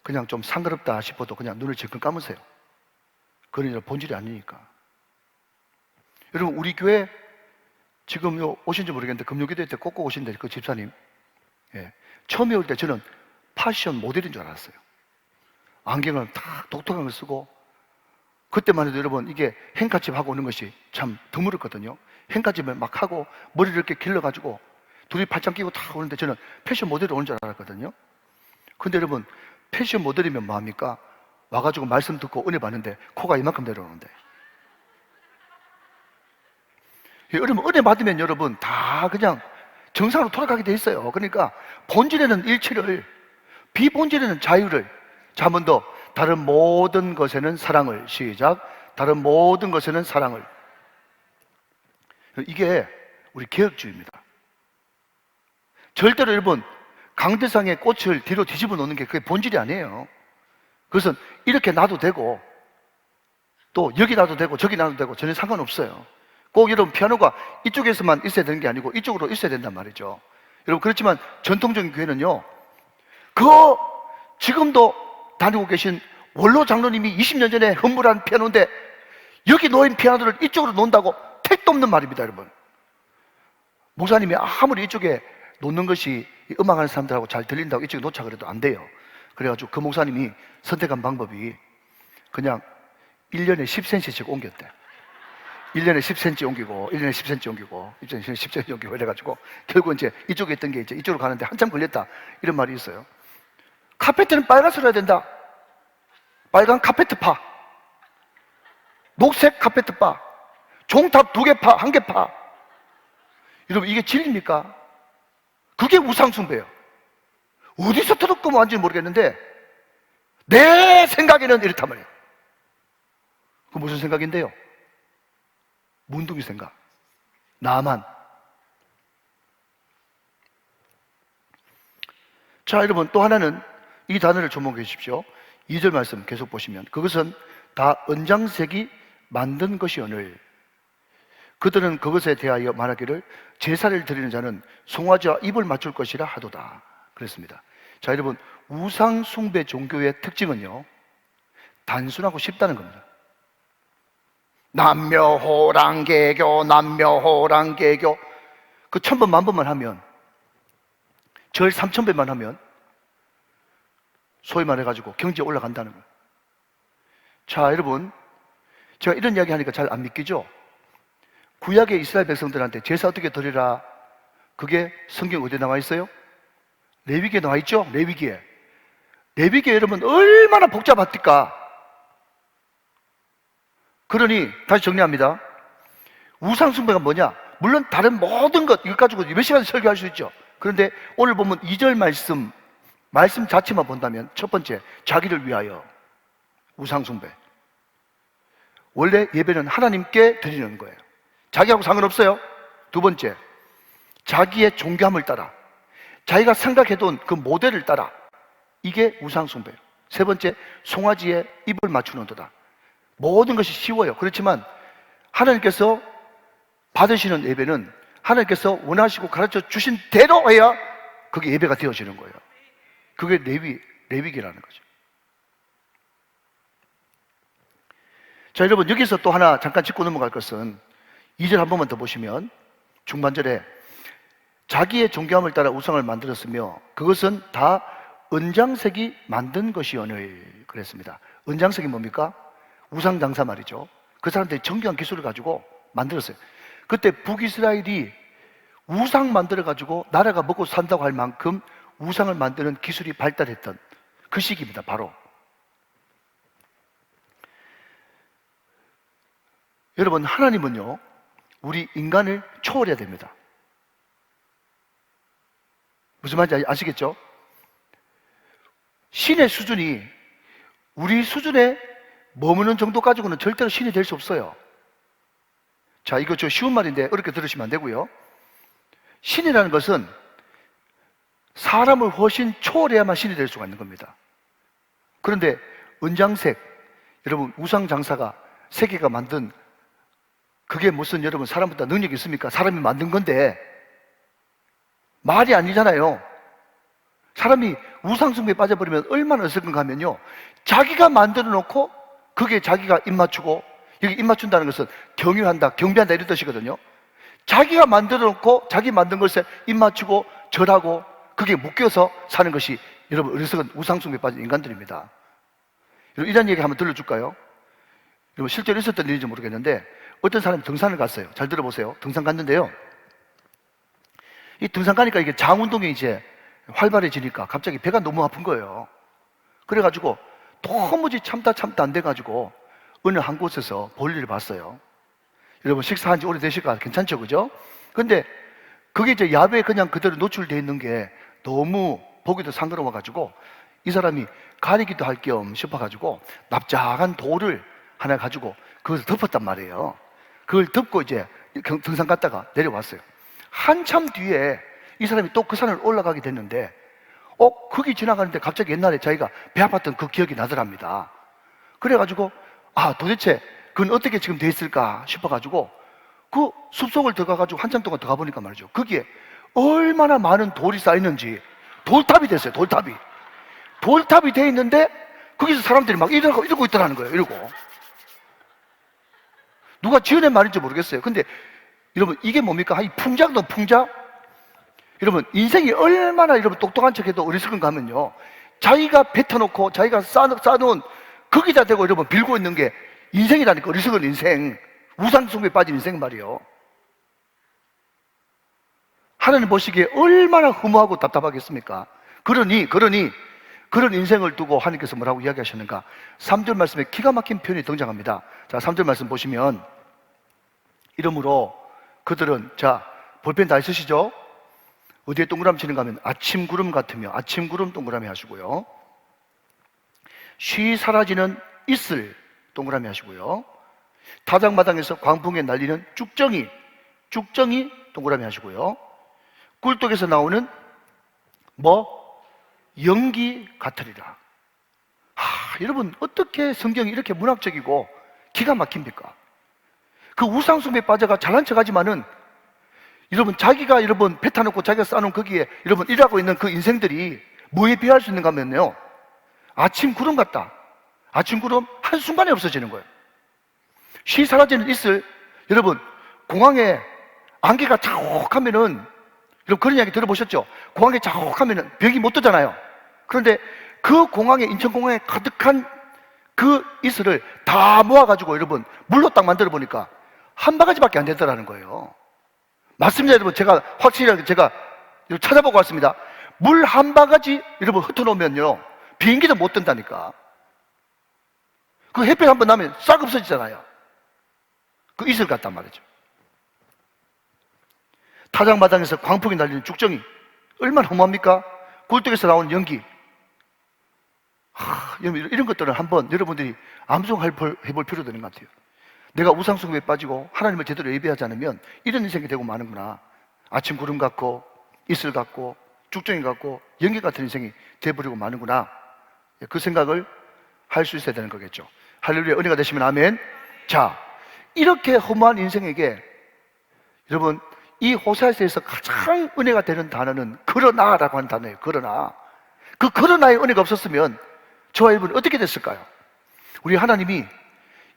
그냥 좀 상그럽다 싶어도 그냥 눈을 질끈 감으세요. 그러니까 본질이 아니니까. 여러분 우리 교회 지금 오신지 모르겠는데 금요기도회 때 꼭꼭 오신데 그 집사님, 처음에 올 때 저는 패션 모델인 줄 알았어요. 안경을 다 독특한 걸 쓰고, 그때만 해도 여러분 이게 행카칩 하고 오는 것이 참 드물었거든요. 행카칩을 막 하고 머리를 이렇게 길러가지고 둘이 팔짱 끼고 다 오는데 저는 패션 모델이 오는 줄 알았거든요. 근데 여러분 패션 모델이면 뭐합니까? 와가지고 말씀 듣고 은혜 받는데 코가 이만큼 내려오는데, 여러분 은혜 받으면 여러분 다 그냥 정상으로 돌아가게 돼 있어요. 그러니까 본질에는 일치를, 비본질에는 자유를. 자, 한 번 더. 다른 모든 것에는 사랑을. 시작. 다른 모든 것에는 사랑을. 이게 우리 개혁주의입니다. 절대로 여러분 강대상의 꽃을 뒤로 뒤집어 놓는 게 그게 본질이 아니에요. 그것은 이렇게 놔도 되고 또 여기 놔도 되고 저기 놔도 되고 전혀 상관없어요. 꼭 여러분 피아노가 이쪽에서만 있어야 되는 게 아니고 이쪽으로 있어야 된단 말이죠. 여러분 그렇지만 전통적인 교회는요, 지금도 다니고 계신 원로 장로님이 20년 전에 헌물한 피아노인데 여기 놓인 피아노를 이쪽으로 놓는다고 택도 없는 말입니다. 여러분 목사님이 아무리 이쪽에 놓는 것이 음악하는 사람들하고 잘 들린다고 이쪽에 놓자 그래도 안 돼요. 그래가지고 그 목사님이 선택한 방법이 그냥 1년에 10cm씩 옮겼대. 1년에 10cm 옮기고 1년에 10cm 옮기고 1년에 10cm 옮기고 이래가지고 결국 이제 이쪽에 있던 게 이제 이쪽으로 가는데 한참 걸렸다, 이런 말이 있어요. 카페트는 빨간색으로 해야 된다. 빨간 카페트 파, 녹색 카페트 파, 종탑 2개 파, 1개 파. 여러분, 이게 진리입니까? 그게 우상숭배예요. 어디서 들었고 뭐한지 모르겠는데 내 생각에는 이렇단 말이에요. 그 무슨 생각인데요? 문둥이 생각. 나만. 자, 여러분, 또 하나는 이 단어를 주목해 주십시오. 2절 말씀 계속 보시면, 그것은 다 은장색이 만든 것이오늘 그들은 그것에 대하여 말하기를 제사를 드리는 자는 송아지와 입을 맞출 것이라 하도다 그랬습니다. 자, 여러분, 우상 숭배 종교의 특징은요, 단순하고 쉽다는 겁니다. 남묘호랑개교, 남묘호랑개교, 그 1000번 만번만 하면, 절 3000배만 하면 소위 말해가지고 경제 올라간다는 거예요. 자, 여러분, 제가 이런 이야기 하니까 잘 안 믿기죠? 구약의 이스라엘 백성들한테 제사 어떻게 드리라, 그게 성경 어디에 나와 있어요? 레위기에 나와 있죠? 레위기에. 레위기에 여러분 얼마나 복잡합니까? 그러니 다시 정리합니다. 우상숭배가 뭐냐? 물론 다른 모든 것 이거 가지고 몇 시간 설교할 수 있죠. 그런데 오늘 보면 2절 말씀 자체만 본다면, 첫 번째, 자기를 위하여 우상숭배. 원래 예배는 하나님께 드리는 거예요. 자기하고 상관없어요. 두 번째, 자기의 존귀함을 따라, 자기가 생각해둔 그 모델을 따라. 이게 우상숭배예요. 세 번째, 송아지에 입을 맞추는 도다. 모든 것이 쉬워요. 그렇지만 하나님께서 받으시는 예배는 하나님께서 원하시고 가르쳐 주신 대로 해야 그게 예배가 되어지는 거예요. 그게 레위기라는 거죠. 자, 여러분, 여기서 또 하나 잠깐 짚고 넘어갈 것은 2절 한 번만 더 보시면, 중반절에 자기의 존귀함을 따라 우상을 만들었으며 그것은 다 은장색이 만든 것이오늘 그랬습니다. 은장색이 뭡니까? 우상 장사 말이죠. 그 사람들이 정교한 기술을 가지고 만들었어요. 그때 북이스라엘이 우상 만들어 가지고 나라가 먹고 산다고 할 만큼 우상을 만드는 기술이 발달했던 그 시기입니다. 바로. 여러분, 하나님은요, 우리 인간을 초월해야 됩니다. 무슨 말인지 아시겠죠? 신의 수준이 우리 수준에 머무는 정도 가지고는 절대로 신이 될 수 없어요. 자, 이거 저 쉬운 말인데 어렵게 들으시면 안 되고요. 신이라는 것은 사람을 훨씬 초월해야만 신이 될 수가 있는 겁니다. 그런데 은장색, 여러분, 우상 장사가 세계가 만든 그게 무슨 여러분 사람보다 능력이 있습니까? 사람이 만든 건데 말이 아니잖아요. 사람이 우상숭배에 빠져버리면 얼마나 어설픈가 하면요, 자기가 만들어 놓고 그게 자기가 입 맞추고, 여기 입 맞춘다는 것은 경유한다, 경배한다 이런 뜻이거든요. 자기가 만들어 놓고 자기 만든 것에 입 맞추고 절하고 그게 묶여서 사는 것이 여러분 어리석은 우상숭배에 빠진 인간들입니다. 여러분, 이런 얘기 한번 들려줄까요? 여러분, 실제로 있었던 일인지 모르겠는데 어떤 사람이 등산을 갔어요. 잘 들어보세요. 등산 갔는데요, 이 등산 가니까 이게 장운동이 이제 활발해지니까 갑자기 배가 너무 아픈 거예요. 그래가지고 도무지 참다 안 돼가지고 어느 한 곳에서 볼일을 봤어요. 여러분, 식사한 지 오래되실까? 괜찮죠? 그죠? 근데 그게 이제 야외에 그냥 그대로 노출되어 있는 게 너무 보기도 상스러워가지고 이 사람이 가리기도 할 겸 싶어가지고 납작한 돌을 하나 가지고 그것을 덮었단 말이에요. 그걸 덮고 이제 등산 갔다가 내려왔어요. 한참 뒤에 이 사람이 또 그 산을 올라가게 됐는데 거기 지나가는데 갑자기 옛날에 자기가 배 아팠던 그 기억이 나더랍니다. 그래가지고 도대체 그건 어떻게 지금 돼 있을까 싶어가지고 그 숲속을 들어가가지고 한참 동안 들어가 보니까 말이죠, 거기에 얼마나 많은 돌이 쌓였는지 돌탑이 됐어요. 돌탑이 돼 있는데 거기서 사람들이 막 이러고 있더라는 거예요. 이러고 누가 지어낸 말인지 모르겠어요. 근데 여러분, 이게 뭡니까? 이 풍작도 풍작? 여러분, 인생이 얼마나 여러분 똑똑한 척해도 어리석은가 하면요, 자기가 뱉어놓고 자기가 쌓아놓은 거기다 대고 여러분 빌고 있는 게 인생이라니까. 어리석은 인생. 우상숭배에 빠진 인생 말이에요. 하나님 보시기에 얼마나 허무하고 답답하겠습니까? 그러니 그런 인생을 두고 하나님께서 뭐라고 이야기하셨는가? 3절 말씀에 기가 막힌 표현이 등장합니다. 자, 3절 말씀 보시면 이러므로 그들은, 자, 볼펜 다 있으시죠? 어디에 동그라미 치는가 하면 아침 구름 같으며, 아침 구름 동그라미 하시고요. 쉬 사라지는 이슬 동그라미 하시고요. 타작마당에서 광풍에 날리는 쭉정이 동그라미 하시고요. 꿀떡에서 나오는 연기 같으리라. 여러분, 어떻게 성경이 이렇게 문학적이고 기가 막힙니까? 그 우상숭배에 빠져가 잘난 척하지만은 여러분, 자기가 여러분 배 타놓고 자기가 쌓아놓은 거기에 여러분 일하고 있는 그 인생들이 뭐에 비할 수 있는가 하면요, 아침 구름 같다. 아침 구름 한순간에 없어지는 거예요. 쉬 사라지는 이슬. 여러분, 공항에 안개가 자욱하면은, 여러분 그런 이야기 들어보셨죠? 공항에 자욱하면은 벽이 못 뜨잖아요. 그런데 그 공항에, 인천공항에 가득한 그 이슬을 다 모아가지고 여러분 물로 딱 만들어 보니까 한 바가지밖에 안 되더라는 거예요. 맞습니다, 여러분. 제가 확실하게 제가 찾아보고 왔습니다. 물 한 바가지 여러분 흩어놓으면요, 비행기도 못 뜬다니까. 그 햇빛 한번 나면 싹 없어지잖아요. 그 이슬 같단 말이죠. 타작마당에서 광풍이 날리는 죽정이 얼마나 험합니까? 굴뚝에서 나오는 연기. 이런 것들은 한번 여러분들이 암송해볼 필요도 있는 것 같아요. 내가 우상숭배에 빠지고 하나님을 제대로 예배하지 않으면 이런 인생이 되고 마는구나. 아침 구름 같고 이슬 같고 죽정이 같고 연기 같은 인생이 돼버리고 마는구나. 그 생각을 할 수 있어야 되는 거겠죠. 할렐루야, 은혜가 되시면 아멘. 자, 이렇게 허무한 인생에게 여러분, 이 호세아서에서 가장 은혜가 되는 단어는 그러나라고 하는 단어예요. 그러나. 그 그러나의 은혜가 없었으면 저와 여러분 어떻게 됐을까요? 우리 하나님이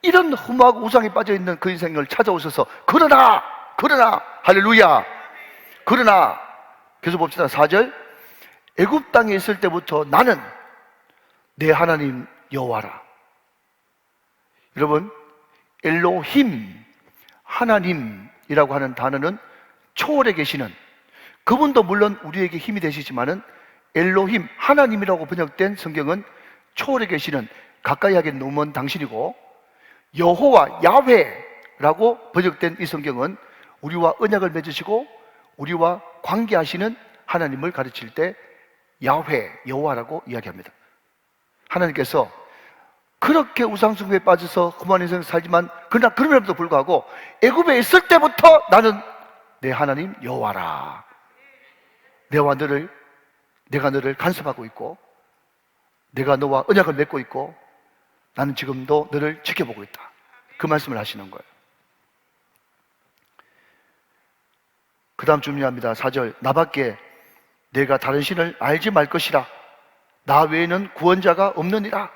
이런 허무하고 우상에 빠져있는 그 인생을 찾아오셔서 그러나 할렐루야, 그러나. 계속 봅시다. 4절. 애굽 땅에 있을 때부터 나는 내 하나님 여호와라. 여러분, 엘로힘, 하나님이라고 하는 단어는 초월에 계시는, 그분도 물론 우리에게 힘이 되시지만은 엘로힘, 하나님이라고 번역된 성경은 초월에 계시는, 가까이 하기엔 너무 먼 당신이고, 여호와, 야훼라고 번역된 이 성경은 우리와 언약을 맺으시고 우리와 관계하시는 하나님을 가르칠 때 야훼, 여호와라고 이야기합니다. 하나님께서 그렇게 우상숭배에 빠져서 험한 인생을 살지만 그러나 그럼에도 불구하고 애굽에 있을 때부터 나는 내 하나님 여호와라. 내가 너를 간섭하고 있고 내가 너와 언약을 맺고 있고 나는 지금도 너를 지켜보고 있다. 그 말씀을 하시는 거예요. 그 다음 중요합니다. 4절. 나밖에 내가 다른 신을 알지 말 것이라. 나 외에는 구원자가 없느니라.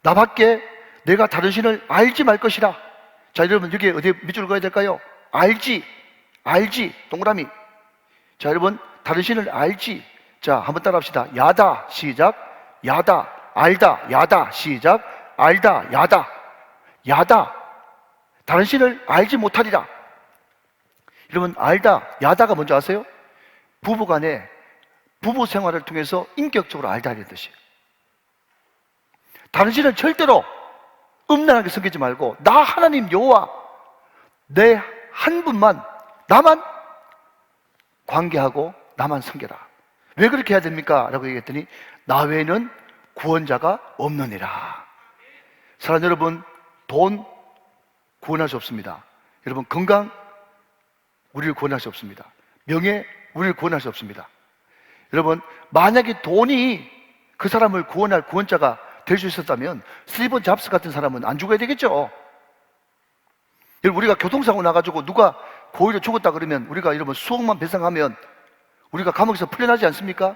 나밖에 내가 다른 신을 알지 말 것이라. 자, 여러분 여기 어디에 밑줄 그어야 될까요? 알지, 동그라미. 자, 여러분 다른 신을 알지. 자, 한번 따라 합시다. 야다, 시작. 야다, 알다, 야다, 시작. 알다, 야다, 야다. 다른 신을 알지 못하리라. 여러분, 알다, 야다가 뭔지 아세요? 부부간에 부부 생활을 통해서 인격적으로 알다는 뜻이에요. 다른 신은 절대로 음란하게 섬기지 말고 나 하나님 여호와 내 한 분만, 나만 관계하고 나만 섬겨라. 왜 그렇게 해야 됩니까? 라고 얘기했더니 나 외에는 구원자가 없느니라. 사랑하는 여러분, 돈 구원할 수 없습니다. 여러분, 건강 우리를 구원할 수 없습니다. 명예 우리를 구원할 수 없습니다. 여러분, 만약에 돈이 그 사람을 구원할 구원자가 될 수 있었다면 스티븐 잡스 같은 사람은 안 죽어야 되겠죠. 여러분, 우리가 교통사고 나가지고 누가 고의로 죽었다 그러면 우리가 여러분 수억만 배상하면 우리가 감옥에서 풀려나지 않습니까?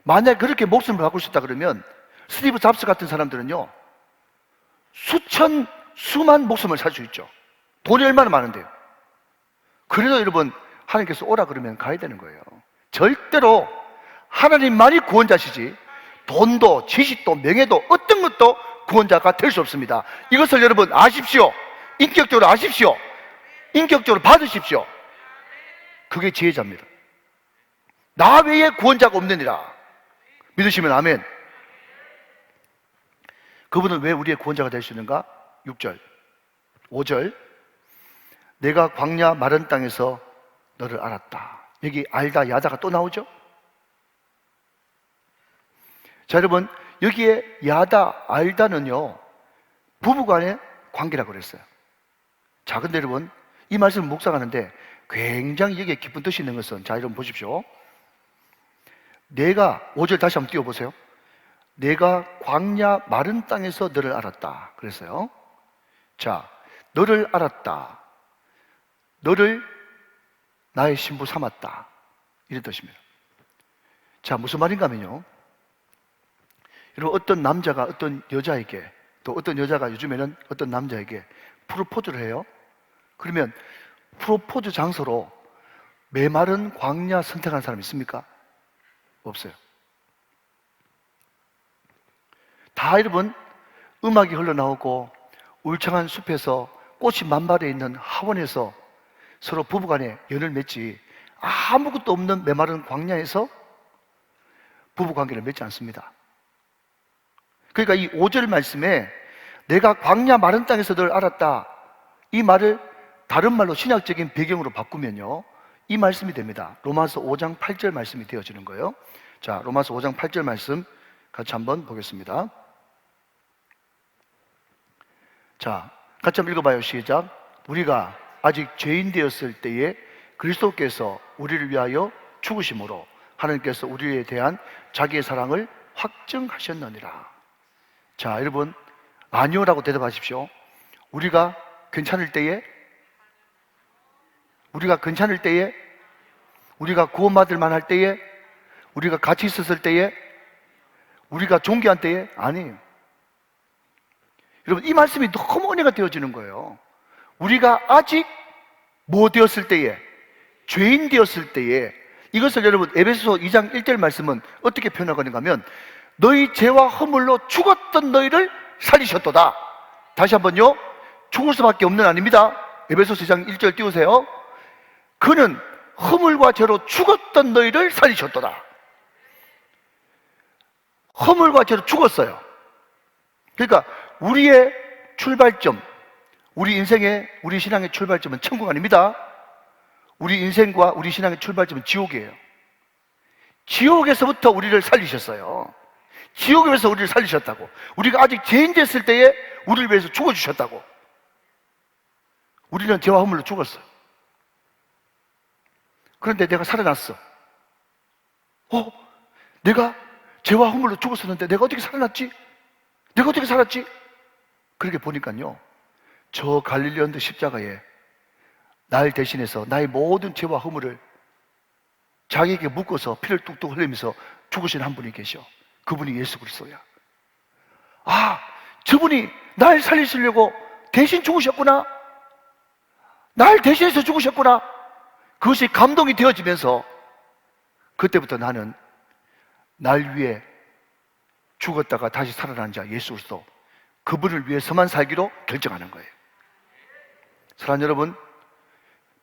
만약에 그렇게 목숨을 바꿀 수 있다 그러면 스티브 잡스 같은 사람들은요 수만 목숨을 살 수 있죠. 돈이 얼마나 많은데요. 그래서 여러분, 하나님께서 오라 그러면 가야 되는 거예요. 절대로 하나님만이 구원자시지 돈도 지식도 명예도 어떤 것도 구원자가 될 수 없습니다. 이것을 여러분 아십시오. 인격적으로 아십시오. 인격적으로 받으십시오. 그게 지혜자입니다. 나 외에 구원자가 없느니라. 믿으시면 아멘. 그분은 왜 우리의 구원자가 될 수 있는가? 6절, 5절. 내가 광야 마른 땅에서 너를 알았다. 여기 알다, 야다가 또 나오죠? 자, 여러분, 여기에 야다, 알다는요, 부부간의 관계라고 그랬어요. 자, 근데 여러분, 이 말씀을 묵상하는데 굉장히 여기에 깊은 뜻이 있는 것은, 자, 여러분 보십시오. 내가, 5절 다시 한번 띄워보세요. 내가 광야 마른 땅에서 너를 알았다. 그랬어요. 자, 너를 알았다. 너를 나의 신부 삼았다. 이런 뜻입니다. 자, 무슨 말인가 하면요. 여러분, 어떤 남자가 어떤 여자에게, 또 어떤 여자가 요즘에는 어떤 남자에게 프로포즈를 해요. 그러면 프로포즈 장소로 메마른 광야 선택한 사람 있습니까? 없어요. 다 여러분, 음악이 흘러나오고 울창한 숲에서 꽃이 만발해 있는 하원에서 서로 부부간에 연을 맺지, 아무것도 없는 메마른 광야에서 부부관계를 맺지 않습니다. 그러니까 이 5절 말씀에 내가 광야 마른 땅에서 널 알았다, 이 말을 다른 말로 신약적인 배경으로 바꾸면요, 이 말씀이 됩니다. 로마서 5장 8절 말씀이 되어지는 거예요. 자, 로마서 5장 8절 말씀 같이 한번 보겠습니다. 자, 같이 한번 읽어봐요. 시작. 우리가 아직 죄인 되었을 때에 그리스도께서 우리를 위하여 죽으심으로 하나님께서 우리에 대한 자기의 사랑을 확증하셨느니라. 자, 여러분, 아니요라고 대답하십시오. 우리가 괜찮을 때에, 우리가 괜찮을 때에, 우리가 구원받을 만할 때에, 우리가 같이 있었을 때에, 우리가 존귀한 때에, 아니에요. 여러분, 이 말씀이 너무 은혜가 되어지는 거예요. 우리가 아직 뭐 되었을 때에, 죄인 되었을 때에, 이것을 여러분 에베소서 2장 1절 말씀은 어떻게 표현하는가 하면 너희 죄와 허물로 죽었던 너희를 살리셨도다. 다시 한번요, 죽을 수밖에 없는 아닙니다. 에베소서 2장 1절 띄우세요. 그는 허물과 죄로 죽었던 너희를 살리셨도다. 허물과 죄로 죽었어요. 그러니까 우리의 출발점, 우리 인생의, 우리 신앙의 출발점은 천국 아닙니다. 우리 인생과 우리 신앙의 출발점은 지옥이에요. 지옥에서부터 우리를 살리셨어요. 지옥에서 우리를 살리셨다고. 우리가 아직 죄인 됐을 때에 우리를 위해서 죽어주셨다고. 우리는 죄와 허물로 죽었어요. 그런데 내가 살아났어. 내가 죄와 허물로 죽었었는데 내가 어떻게 살아났지? 내가 어떻게 살았지? 그렇게 보니까요, 저 갈릴리 언덕 십자가에 날 대신해서 나의 모든 죄와 허물을 자기에게 묶어서 피를 뚝뚝 흘리면서 죽으신 한 분이 계셔. 그분이 예수 그리스도야. 아, 저분이 날 살리시려고 대신 죽으셨구나. 날 대신해서 죽으셨구나. 그것이 감동이 되어지면서 그때부터 나는 날 위해 죽었다가 다시 살아난 자 예수 그리스도, 그분을 위해서만 살기로 결정하는 거예요. 사랑하는 여러분,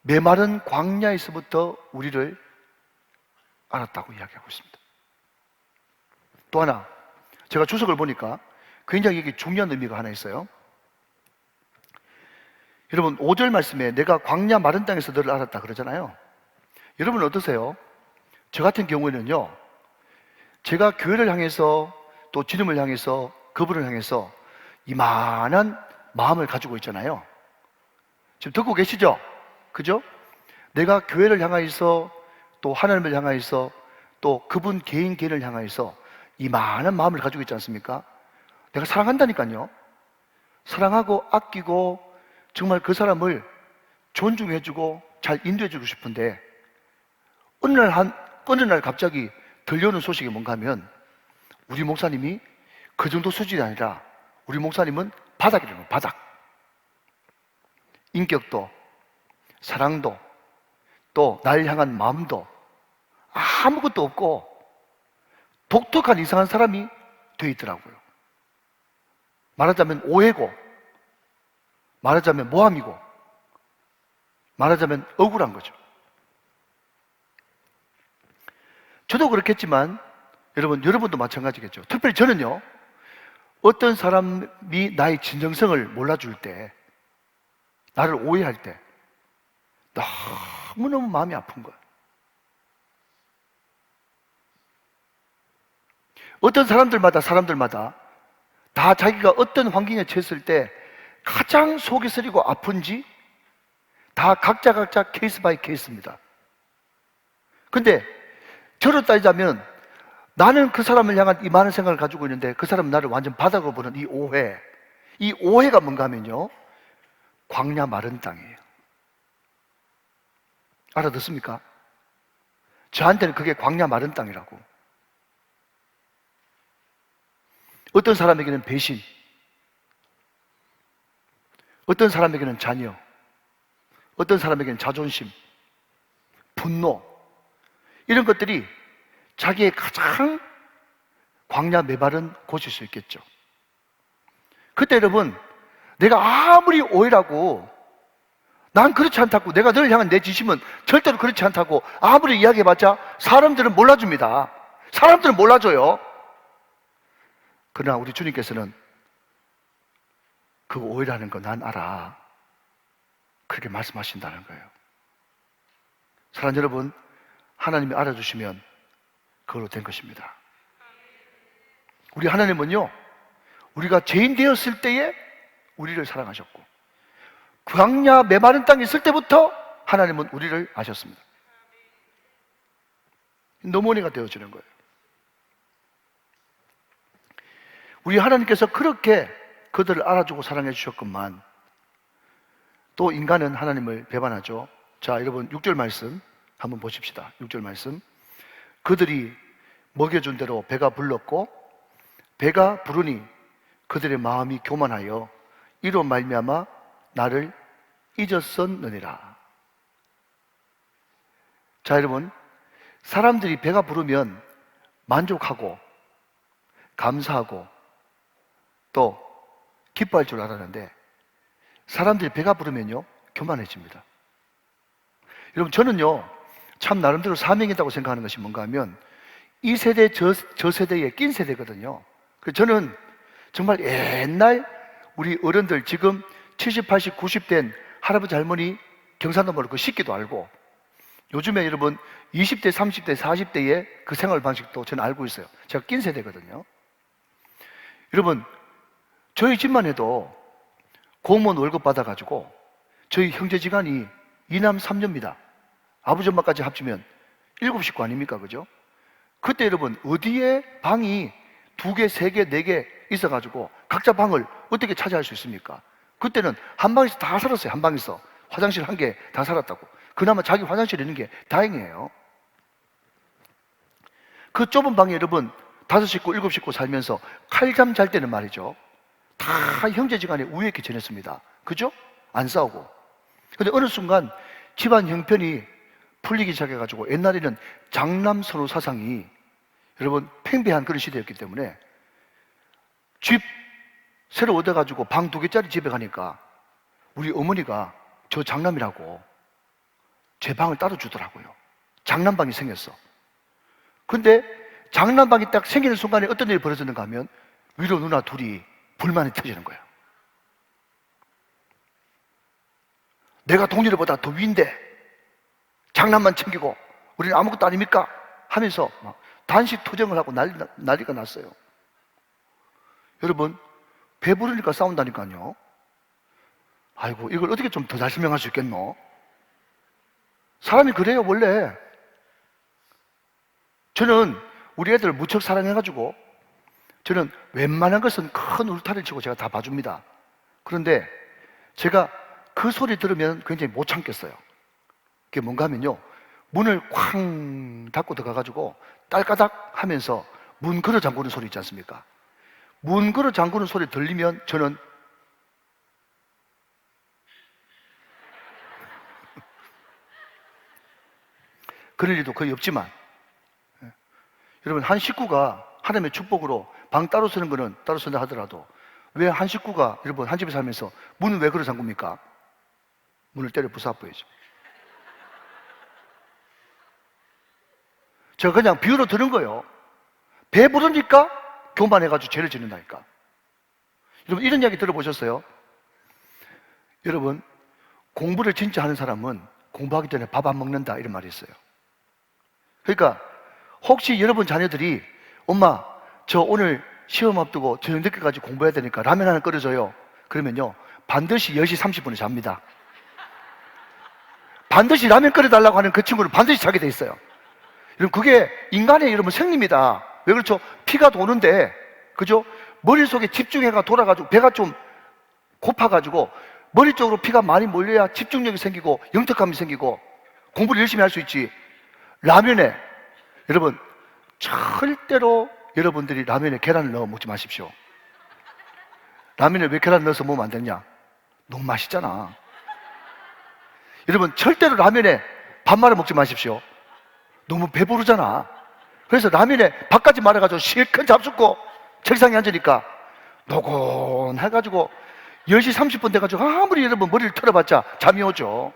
메마른 광야에서부터 우리를 알았다고 이야기하고 있습니다. 또 하나, 제가 주석을 보니까 굉장히 이게 중요한 의미가 하나 있어요. 여러분, 5절 말씀에 내가 광야 마른 땅에서 너를 알았다 그러잖아요. 여러분 어떠세요? 저 같은 경우에는요, 제가 교회를 향해서 또 주님을 향해서, 그분을 향해서 이만한 마음을 가지고 있잖아요. 지금 듣고 계시죠? 그죠? 내가 교회를 향하여서, 또 하나님을 향하여서, 또 그분 개인을 향하여서 이만한 마음을 가지고 있지 않습니까? 내가 사랑한다니까요. 사랑하고 아끼고 정말 그 사람을 존중해주고 잘 인도해주고 싶은데, 어느 날 갑자기 들려오는 소식이 뭔가 하면 우리 목사님이 그 정도 수준이 아니라 우리 목사님은 바닥이라는, 바닥. 인격도, 사랑도, 또 날 향한 마음도 아무것도 없고 독특한 이상한 사람이 되어 있더라고요. 말하자면 오해고, 말하자면 모함이고, 말하자면 억울한 거죠. 저도 그렇겠지만 여러분도 마찬가지겠죠. 특별히 저는요, 어떤 사람이 나의 진정성을 몰라줄 때, 나를 오해할 때 너무너무 마음이 아픈 거예요. 어떤 사람들마다 다 자기가 어떤 환경에 처했을 때 가장 속이 쓰리고 아픈지 다 각자 케이스 바이 케이스입니다. 근데 저로 따지자면 나는 그 사람을 향한 이 많은 생각을 가지고 있는데 그 사람은 나를 완전 바닥으로 보는 이 오해가 뭔가 하면요, 광야 마른 땅이에요. 알아듣습니까? 저한테는 그게 광야 마른 땅이라고. 어떤 사람에게는 배신, 어떤 사람에게는 자녀, 어떤 사람에게는 자존심, 분노, 이런 것들이 자기의 가장 광야 메마른 곳일 수 있겠죠. 그때 여러분, 내가 아무리 오해라고, 난 그렇지 않다고, 내가 너를 향한 내 지심은 절대로 그렇지 않다고 아무리 이야기해봤자 사람들은 몰라줍니다. 사람들은 몰라줘요. 그러나 우리 주님께서는 그거 오해라는 거 난 알아, 그렇게 말씀하신다는 거예요. 사랑하는 여러분, 하나님이 알아주시면 그걸로 된 것입니다. 우리 하나님은요, 우리가 죄인 되었을 때에 우리를 사랑하셨고, 광야 메마른 땅에 있을 때부터 하나님은 우리를 아셨습니다. 너머니가 되어지는 거예요. 우리 하나님께서 그렇게 그들을 알아주고 사랑해 주셨건만 또 인간은 하나님을 배반하죠. 자, 여러분 6절 말씀 한번 보십시다. 6절 말씀. 그들이 먹여준 대로 배가 불렀고 배가 부르니 그들의 마음이 교만하여 이로 말미암아 나를 잊었었느니라. 자, 여러분, 사람들이 배가 부르면 만족하고 감사하고 또 기뻐할 줄 알았는데 사람들이 배가 부르면요 교만해집니다. 여러분, 저는요 참 나름대로 사명이 있다고 생각하는 것이 뭔가 하면 이 세대 저 세대의 낀 세대거든요. 그래서 저는 정말 옛날 우리 어른들 지금 70, 80, 90 된 할아버지 할머니 경상도 모르고 식기도 알고 요즘에 여러분 20대, 30대, 40대의 그 생활 방식도 저는 알고 있어요. 제가 낀 세대거든요. 여러분, 저희 집만 해도 공무원 월급 받아가지고 저희 형제지간이 2남 3녀입니다. 아버지 엄마까지 합치면 7식구 아닙니까? 그죠? 그때 여러분 어디에 방이 2개, 3개, 4개 있어가지고 각자 방을 어떻게 차지할 수 있습니까? 그때는 한 방에서 다 살았어요. 한 방에서 화장실 1개 다 살았다고. 그나마 자기 화장실 있는 게 다행이에요. 그 좁은 방에 여러분 5식구, 7식구 살면서 칼잠 잘 때는 말이죠, 다 형제지간에 우애 있게 지냈습니다. 그죠? 안 싸우고. 근데 어느 순간 집안 형편이 풀리기 시작해가지고 옛날에는 장남선호 사상이 여러분 팽배한 그런 시대였기 때문에 집 새로 얻어가지고 방 2개짜리 집에 가니까 우리 어머니가 저 장남이라고 제 방을 따로 주더라고요. 장남방이 생겼어. 근데 장남방이 딱 생기는 순간에 어떤 일이 벌어졌는가 하면 위로 누나 둘이 불만이 터지는 거야. 내가 동료들보다 더 위인데 장남만 챙기고 우리는 아무것도 아닙니까? 하면서 막 단식 투정을 하고 난리가 났어요. 여러분, 배부르니까 싸운다니까요. 아이고, 이걸 어떻게 좀 더 잘 설명할 수 있겠노? 사람이 그래요, 원래. 저는 우리 애들 무척 사랑해가지고 저는 웬만한 것은 큰 울타리를 치고 제가 다 봐줍니다. 그런데 제가 그 소리 들으면 굉장히 못 참겠어요. 그게 뭔가 하면요, 문을 쾅 닫고 들어가가지고 딸까닥 하면서 문 걸어 잠그는 소리 있지 않습니까? 문 걸어 잠그는 소리 들리면 저는 그럴 일도 거의 없지만, 여러분, 한 식구가 하나님의 축복으로 방 따로 쓰는 거는 따로 쓴다 하더라도 왜 한 식구가 여러분 한 집에 살면서 문은 왜 걸어 잠굽니까? 문을 때려 부숴버리죠. 제가 그냥 비유로 들은 거예요. 배부르니까 교만해가지고 죄를 짓는다니까. 여러분 이런 이야기 들어보셨어요? 여러분 공부를 진짜 하는 사람은 공부하기 전에 밥 안 먹는다 이런 말이 있어요. 그러니까 혹시 여러분 자녀들이 엄마 저 오늘 시험 앞두고 저녁 늦게까지 공부해야 되니까 라면 하나 끓여줘요. 그러면요 반드시 10시 30분에 잡니다. 반드시 라면 끓여달라고 하는 그 친구는 반드시 자게 돼 있어요. 여러분 그게 인간의 여러분 생리입니다. 왜 그렇죠? 피가 도는데 그죠? 머릿속에 집중해가 돌아가지고 배가 좀 고파가지고 머리 쪽으로 피가 많이 몰려야 집중력이 생기고 영특감이 생기고 공부를 열심히 할 수 있지. 라면에 여러분 절대로 여러분들이 라면에 계란을 넣어 먹지 마십시오. 라면에 왜 계란 넣어서 먹으면 안 되냐? 너무 맛있잖아. 여러분 절대로 라면에 밥 말아 먹지 마십시오. 너무 배부르잖아. 그래서 라면에 밥까지 말아가지고 실컷 잡숫고 책상에 앉으니까 노곤해가지고 10시 30분 돼가지고 아무리 여러분 머리를 털어봤자 잠이 오죠.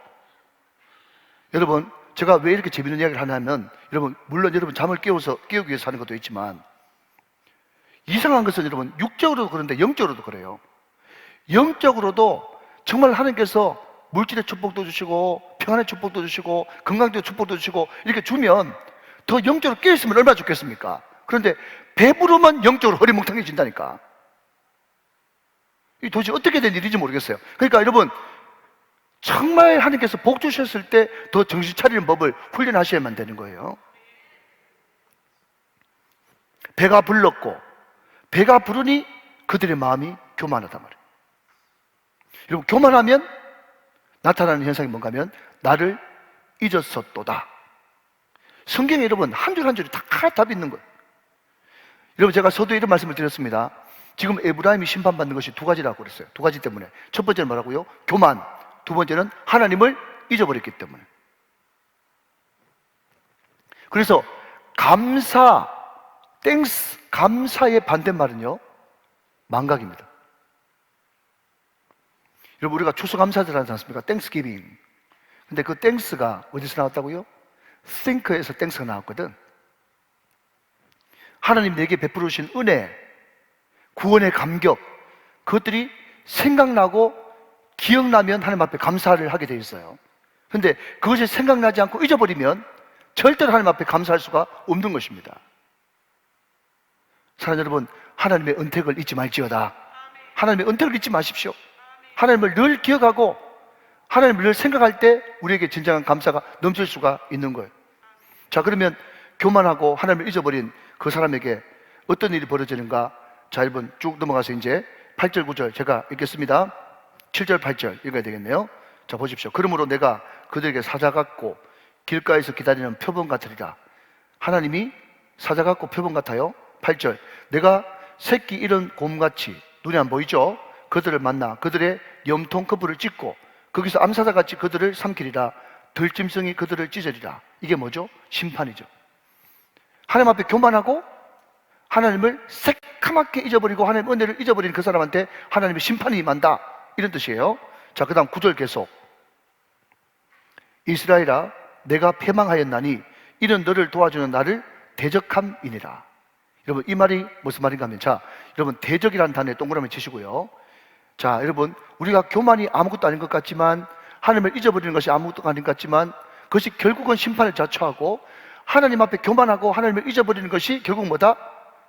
여러분 제가 왜 이렇게 재밌는 이야기를 하냐면 여러분 물론 여러분 잠을 깨우기 위해서 하는 것도 있지만 이상한 것은 여러분 육적으로도 그런데 영적으로도 그래요. 영적으로도 정말 하나님께서 물질의 축복도 주시고 평안의 축복도 주시고 건강의 축복도 주시고 이렇게 주면 더 영적으로 깨어있으면 얼마나 좋겠습니까? 그런데 배부르면 영적으로 허리몽탕해진다니까. 이 도대체 어떻게 된 일인지 모르겠어요. 그러니까 여러분 정말 하나님께서 복 주셨을 때 더 정신 차리는 법을 훈련하셔야만 되는 거예요. 배가 불렀고 배가 부르니 그들의 마음이 교만하단 말이에요. 여러분 교만하면 나타나는 현상이 뭔가 하면 나를 잊었었도다. 성경에 여러분 한 줄 한 줄이 다 답이 있는 거예요. 여러분 제가 서두에 이런 말씀을 드렸습니다. 지금 에브라임이 심판받는 것이 두 가지라고 그랬어요. 두 가지 때문에. 첫 번째는 뭐라고요? 교만. 두 번째는 하나님을 잊어버렸기 때문에. 그래서 감사, 땡스, 감사의 반대말은요 망각입니다. 여러분 우리가 추수감사절 하지 않습니까? 땡스기빙. 근데 그 땡스가 어디서 나왔다고요? think에서 땡스가 나왔거든. 하나님 내게 베풀어 주신 은혜, 구원의 감격, 그것들이 생각나고 기억나면 하나님 앞에 감사를 하게 돼 있어요. 근데 그것이 생각나지 않고 잊어버리면 절대로 하나님 앞에 감사할 수가 없는 것입니다. 사랑하는 여러분, 하나님의 은택을 잊지 말지어다. 하나님의 은택을 잊지 마십시오. 하나님을 늘 기억하고 하나님을 늘 생각할 때 우리에게 진정한 감사가 넘칠 수가 있는 거예요. 자, 그러면 교만하고 하나님을 잊어버린 그 사람에게 어떤 일이 벌어지는가? 자, 여러분 쭉 넘어가서 이제 8절 9절 제가 읽겠습니다. 7절 8절 읽어야 되겠네요. 자, 보십시오. 그러므로 내가 그들에게 사자 같고 길가에서 기다리는 표범 같으리라. 하나님이 사자 같고 표범 같아요. 8절 내가 새끼 잃은 곰같이 눈에 안 보이죠? 그들을 만나 그들의 염통 커플을 찢고 거기서 암사자같이 그들을 삼키리라. 들짐승이 그들을 찢으리라. 이게 뭐죠? 심판이죠. 하나님 앞에 교만하고 하나님을 새카맣게 잊어버리고 하나님의 은혜를 잊어버리는 그 사람한테 하나님의 심판이 임한다, 이런 뜻이에요. 자, 그 다음 9절 계속. 이스라엘아 내가 패망하였나니 이는 너를 도와주는 나를 대적함이니라. 여러분 이 말이 무슨 말인가 하면, 자 여러분 대적이라는 단어에 동그라미 치시고요. 자 여러분 우리가 교만이 아무것도 아닌 것 같지만, 하나님을 잊어버리는 것이 아무것도 아닌 것 같지만, 그것이 결국은 심판을 자초하고 하나님 앞에 교만하고 하나님을 잊어버리는 것이 결국 뭐다?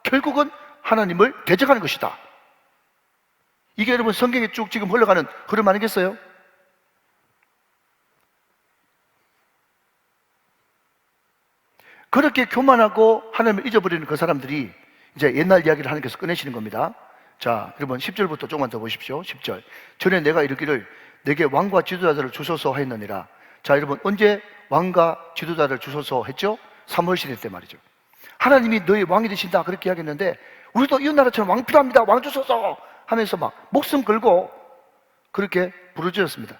결국은 하나님을 대적하는 것이다. 이게 여러분 성경에 쭉 지금 흘러가는 흐름 아니겠어요? 그렇게 교만하고 하나님을 잊어버리는 그 사람들이 이제 옛날 이야기를 하나님께서 꺼내시는 겁니다. 자, 여러분 10절부터 조금만 더 보십시오. 10절. 전에 내가 이르기를 내게 왕과 지도자들을 주소서 하였느니라. 자, 여러분 언제 왕과 지도자를 주소서 했죠? 사무엘 시대 때 말이죠. 하나님이 너희 왕이 되신다 그렇게 이야기했는데, 우리도 이웃나라처럼 왕 필요합니다, 왕 주소서 하면서 막 목숨 걸고 그렇게 부르짖었습니다.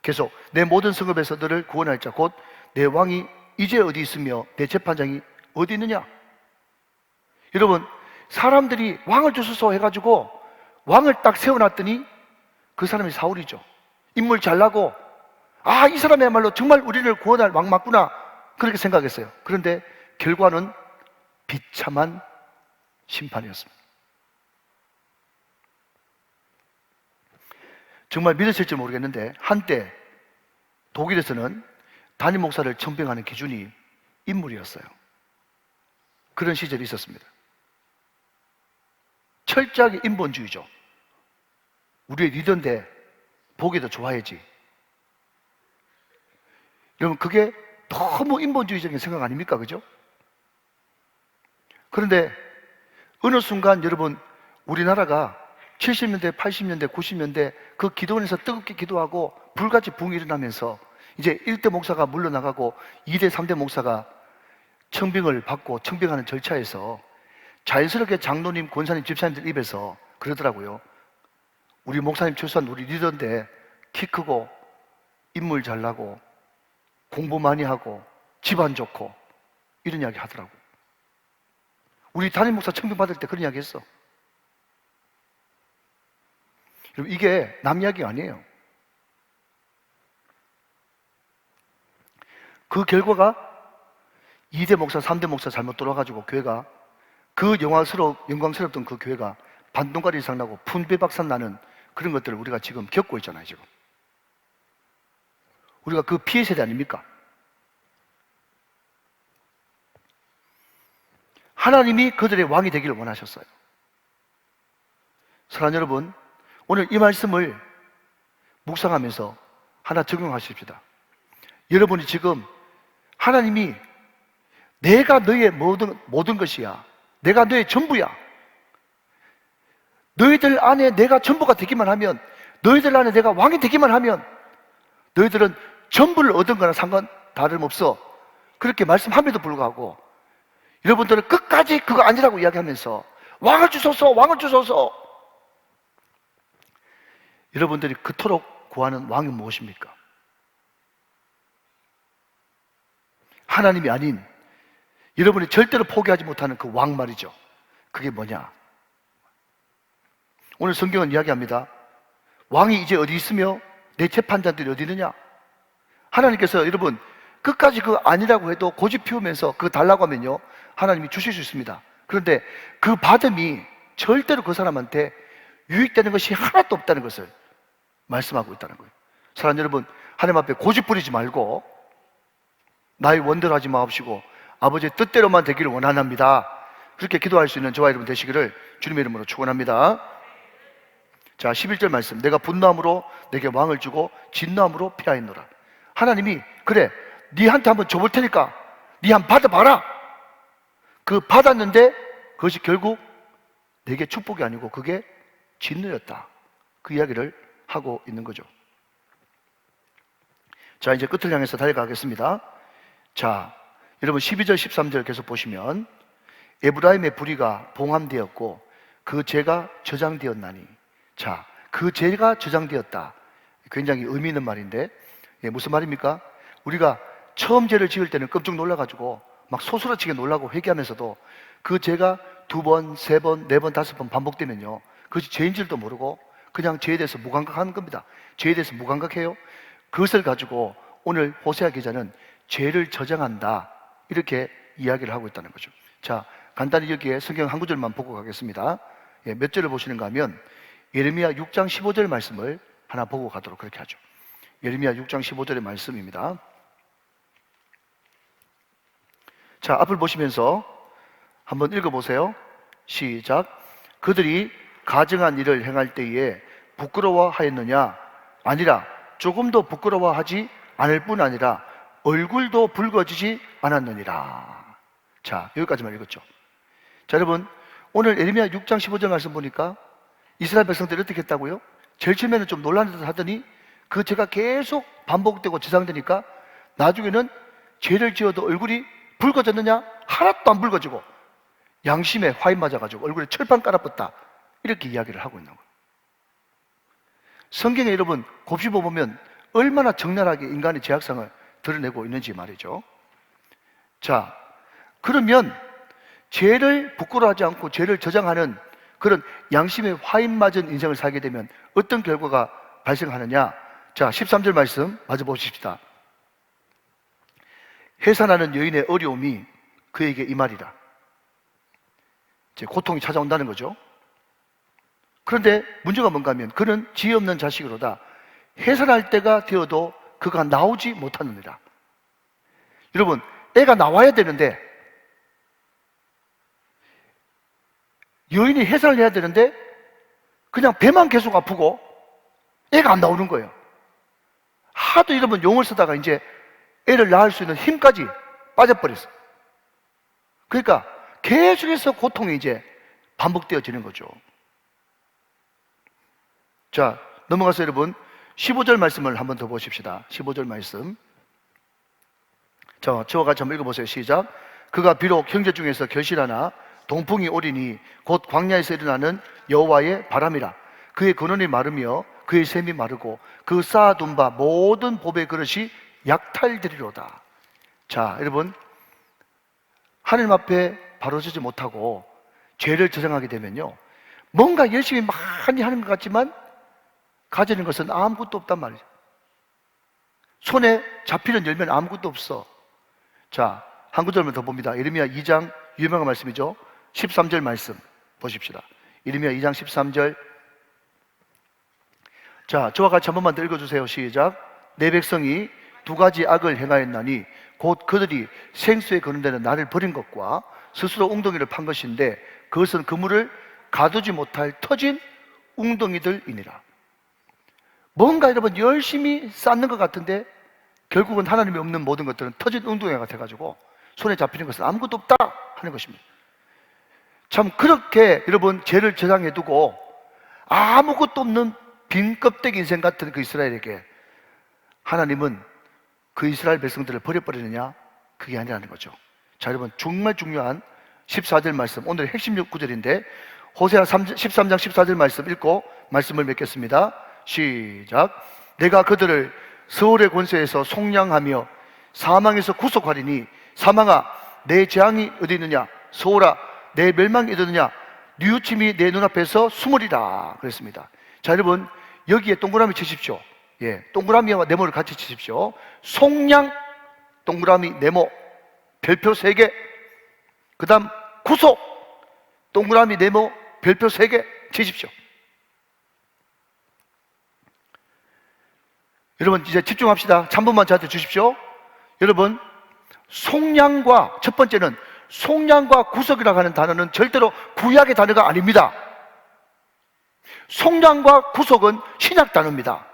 계속 내 모든 성읍에서 너를 구원할 자 곧 내 왕이 이제 어디 있으며 내 재판장이 어디 있느냐. 여러분 사람들이 왕을 주소서 해가지고 왕을 딱 세워놨더니 그 사람이 사울이죠. 인물 잘나고 이 사람이야말로 정말 우리를 구원할 왕 맞구나 그렇게 생각했어요. 그런데 결과는 비참한 심판이었습니다. 정말 믿으실지 모르겠는데 한때 독일에서는 담임 목사를 천병하는 기준이 인물이었어요. 그런 시절이 있었습니다. 철저하게 인본주의죠. 우리의 리더인데 보기도 좋아야지. 여러분, 그게 너무 인본주의적인 생각 아닙니까? 그죠? 그런데 어느 순간 여러분, 우리나라가 70년대, 80년대, 90년대 그 기도원에서 뜨겁게 기도하고 불같이 붕이 일어나면서 이제 1대 목사가 물러나가고 2대, 3대 목사가 청빙을 받고 청빙하는 절차에서 자연스럽게 장로님, 권사님, 집사님들 입에서 그러더라고요. 우리 목사님 최소한 우리 리더인데 키 크고 인물 잘나고 공부 많이 하고 집안 좋고 이런 이야기 하더라고. 우리 담임 목사 청빙 받을 때 그런 이야기 했어. 여러분, 이게 남 이야기가 아니에요. 그 결과가 2대 목사, 3대 목사 잘못 돌아가지고 교회가 그 영광스럽던 그 교회가 반동가리 이상 나고 분배박산 나는 그런 것들을 우리가 지금 겪고 있잖아요, 지금. 우리가 그 피해 세대 아닙니까? 하나님이 그들의 왕이 되기를 원하셨어요. 사랑하는 여러분, 오늘 이 말씀을 묵상하면서 하나 적용하십시다. 여러분이 지금 하나님이 내가 너의 모든 것이야. 내가 너의 전부야. 너희들 안에 내가 전부가 되기만 하면, 너희들 안에 내가 왕이 되기만 하면 너희들은 전부를 얻은 거나 상관 다름없어. 그렇게 말씀함에도 불구하고 여러분들은 끝까지 그거 아니라고 이야기하면서 왕을 주소서, 왕을 주소서. 여러분들이 그토록 구하는 왕이 무엇입니까? 하나님이 아닌 여러분이 절대로 포기하지 못하는 그 왕 말이죠. 그게 뭐냐? 오늘 성경은 이야기합니다. 왕이 이제 어디 있으며 내 재판자들이 어디 있느냐? 하나님께서 여러분 끝까지 그 아니라고 해도 고집 피우면서 그거 달라고 하면요 하나님이 주실 수 있습니다. 그런데 그 받음이 절대로 그 사람한테 유익되는 것이 하나도 없다는 것을 말씀하고 있다는 거예요. 사랑하는 여러분, 하나님 앞에 고집 부리지 말고 나의 원대로 하지 마옵시고 아버지의 뜻대로만 되기를 원하nap니다. 그렇게 기도할 수 있는 저와 여러분 되시기를 주님의 이름으로 축원합니다. 자, 11절 말씀. 내가 분노함으로 내게 왕을 주고 진노함으로 피하였노라. 하나님이 그래 니한테 한번 줘볼 테니까 니 한번 받아봐라. 그 받았는데 그것이 결국 내게 축복이 아니고 그게 진노였다. 그 이야기를 하고 있는 거죠. 자, 이제 끝을 향해서 달려가겠습니다. 자, 여러분 12절 13절 계속 보시면 에브라임의 불의가 봉함되었고 그 죄가 저장되었나니. 자, 그 죄가 저장되었다. 굉장히 의미 있는 말인데 무슨 말입니까? 우리가 처음 죄를 지을 때는 깜짝 놀라가지고 막 소스라치게 놀라고 회개하면서도 그 죄가 2번, 3번, 4번, 5번 반복되면요 그것이 죄인 줄도 모르고 그냥 죄에 대해서 무감각하는 겁니다. 죄에 대해서 무감각해요. 그것을 가지고 오늘 호세아 기자는 죄를 저장한다 이렇게 이야기를 하고 있다는 거죠. 자, 간단히 여기에 성경 한 구절만 보고 가겠습니다. 몇 절을 보시는가 하면 예레미야 6장 15절 말씀을 하나 보고 가도록 그렇게 하죠. 예레미야 6장 15절의 말씀입니다. 자, 앞을 보시면서 한번 읽어보세요. 시작. 그들이 가증한 일을 행할 때에 부끄러워하였느냐? 아니라 조금도 부끄러워하지 않을 뿐 아니라 얼굴도 붉어지지 않았느니라. 자, 여기까지만 읽었죠. 자, 여러분 오늘 예레미야 6장 15절 말씀 보니까 이스라엘 백성들이 어떻게 했다고요? 제일 처음에는 좀 놀라는 듯 하더니 그 죄가 계속 반복되고 저장되니까 나중에는 죄를 지어도 얼굴이 붉어졌느냐? 하나도 안 붉어지고 양심에 화인 맞아가지고 얼굴에 철판 깔아붙다 이렇게 이야기를 하고 있는 거예요. 성경에 여러분 곱씹어 보면 얼마나 적나라하게 인간의 죄악성을 드러내고 있는지 말이죠. 자, 그러면 죄를 부끄러워하지 않고 죄를 저장하는 그런 양심의 화인 맞은 인생을 살게 되면 어떤 결과가 발생하느냐? 자, 13절 말씀 마저 보십시다. 해산하는 여인의 어려움이 그에게 임하리라. 이제 고통이 찾아온다는 거죠. 그런데 문제가 뭔가 하면 그는 지혜 없는 자식으로다. 해산할 때가 되어도 그가 나오지 못하느니라. 여러분, 애가 나와야 되는데, 여인이 해산을 해야 되는데 그냥 배만 계속 아프고 애가 안 나오는 거예요. 하도 여러분 용을 쓰다가 이제 애를 낳을 수 있는 힘까지 빠져버렸어. 그러니까 계속해서 고통이 이제 반복되어지는 거죠. 자, 넘어가서 여러분 15절 말씀을 한번 더 보십시다. 15절 말씀. 자, 저와 같이 한번 읽어보세요. 시작. 그가 비록 형제 중에서 결실하나 동풍이 오리니 곧 광야에서 일어나는 여호와의 바람이라. 그의 근원이 마르며 그의 샘이 마르고 그 쌓아둔 바 모든 보배 그릇이 약탈되리로다. 자, 여러분, 하나님 앞에 바로서지 못하고 죄를 저장하게 되면요, 뭔가 열심히 많이 하는 것 같지만 가지는 것은 아무것도 없단 말이죠. 손에 잡히는 열매는 아무것도 없어. 자, 한 구절만 더 봅니다. 예레미야 2장 유명한 말씀이죠. 13절 말씀 보십시다. 예레미야 2장 13절. 자, 저와 같이 한 번만 더 읽어주세요. 시작. 내 백성이 두 가지 악을 행하였나니 곧 그들이 생수에 거는 데는 나를 버린 것과 스스로 웅덩이를 판 것인데 그것은 그물을 가두지 못할 터진 웅덩이들이니라. 뭔가 여러분 열심히 쌓는 것 같은데 결국은 하나님이 없는 모든 것들은 터진 웅덩이가 같아가지고 손에 잡히는 것은 아무것도 없다 하는 것입니다. 참 그렇게 여러분 죄를 저장해두고 아무것도 없는 빈 껍데기 인생 같은 그 이스라엘에게 하나님은 그 이스라엘 백성들을 버려버리느냐? 그게 아니라는 거죠. 자, 여러분 정말 중요한 14절 말씀, 오늘 핵심 구절인데 호세아 13장 14절 말씀 읽고 말씀을 맺겠습니다. 시작. 내가 그들을 서울의 권세에서 속량하며 사망에서 구속하리니 사망아 내 재앙이 어디 있느냐? 서울아 내 멸망이 어디 있느냐? 뉘우침이 내 눈앞에서 숨으리라 그랬습니다. 자, 여러분 여기에 동그라미 치십시오. 예, 동그라미와 네모를 같이 치십시오. 속량, 동그라미, 네모, 별표 3개. 그 다음 구속, 동그라미, 네모, 별표 3개 치십시오. 여러분 이제 집중합시다. 참분만 저한테 주십시오. 여러분 속량과, 첫 번째는 속량과 구속이라고 하는 단어는 절대로 구약의 단어가 아닙니다. 속량과 구속은 신약 단어입니다.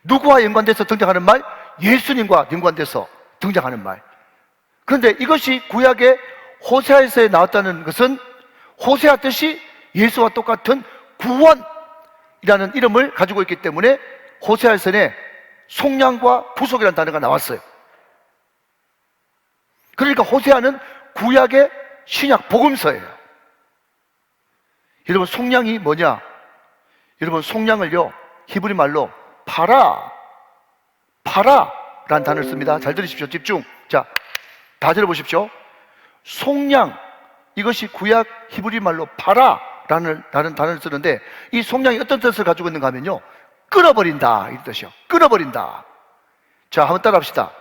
누구와 연관돼서 등장하는 말? 예수님과 연관돼서 등장하는 말. 그런데 이것이 구약의 호세아에서 나왔다는 것은 호세아 뜻이 예수와 똑같은 구원이라는 이름을 가지고 있기 때문에 호세아서에 속량과 구속이라는 단어가 나왔어요. 그러니까 호세아는 구약의 신약 복음서예요. 여러분 속량이 뭐냐? 여러분 속량을요 히브리 말로 파라라는 단어를 씁니다. 잘 들으십시오. 집중. 자, 다 들어보십시오. 속량, 이것이 구약 히브리 말로 파라라는 단어를 쓰는데 이 속량이 어떤 뜻을 가지고 있는가 하면요, 끊어버린다 이 뜻이요. 끊어버린다. 자, 한번 따라합시다.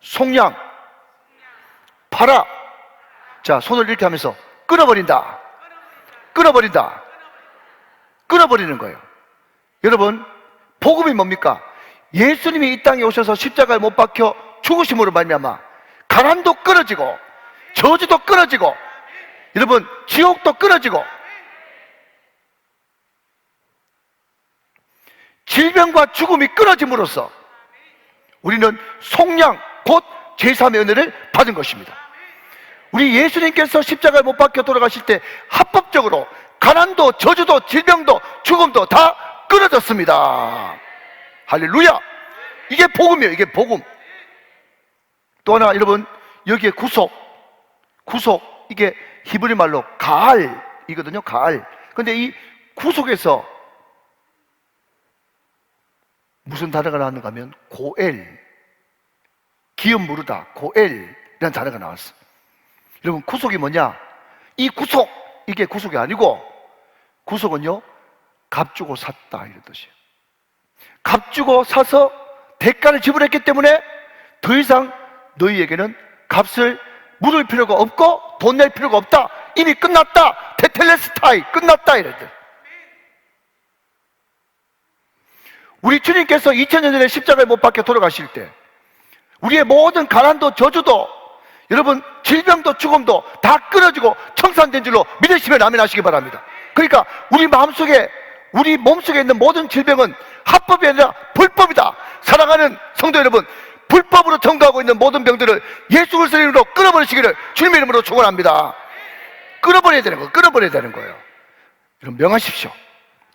속량, 파라. 자, 손을 이렇게 하면서 끊어버린다. 끊어버린다. 끊어버리는 거예요. 여러분 복음이 뭡니까? 예수님이 이 땅에 오셔서 십자가에 못 박혀 죽으심으로 말미암아 가난도 끊어지고 저주도 끊어지고 여러분 지옥도 끊어지고 질병과 죽음이 끊어짐으로써 우리는 속량 곧 제3의 은혜를 받은 것입니다. 우리 예수님께서 십자가에 못 박혀 돌아가실 때 합법적으로 가난도 저주도 질병도 죽음도 다 끊어졌습니다. 할렐루야. 이게 복음이에요. 이게 복음. 또 하나 여러분 여기에 구속, 이게 히브리 말로 가알이거든요. 가알. 근데 이 구속에서 무슨 단어가 나왔는가 하면 고엘, 기업 무르다 고엘이라는 단어가 나왔어. 여러분 구속이 뭐냐? 이 구속, 이게 구속이 아니고, 구속은요 값 주고 샀다 이런 뜻이에요. 값 주고 사서 대가를 지불했기 때문에 더 이상 너희에게는 값을 물을 필요가 없고 돈 낼 필요가 없다. 이미 끝났다. 테텔레스타이, 끝났다 이럴 때. 우리 주님께서 2000년 전에 십자가에 못 박혀 돌아가실 때 우리의 모든 가난도 저주도, 여러분 질병도 죽음도 다 끊어지고 청산된 줄로 믿으시면 아멘 하시기 바랍니다. 그러니까 우리 마음속에, 우리 몸속에 있는 모든 질병은 합법이 아니라 불법이다. 사랑하는 성도 여러분, 불법으로 통과하고 있는 모든 병들을 예수 그리스도의 이름으로 끊어버리시기를 주님의 이름으로 축원합니다. 끊어버려야 되는 거예요. 끊어버려야 되는 거예요. 여러분 명하십시오.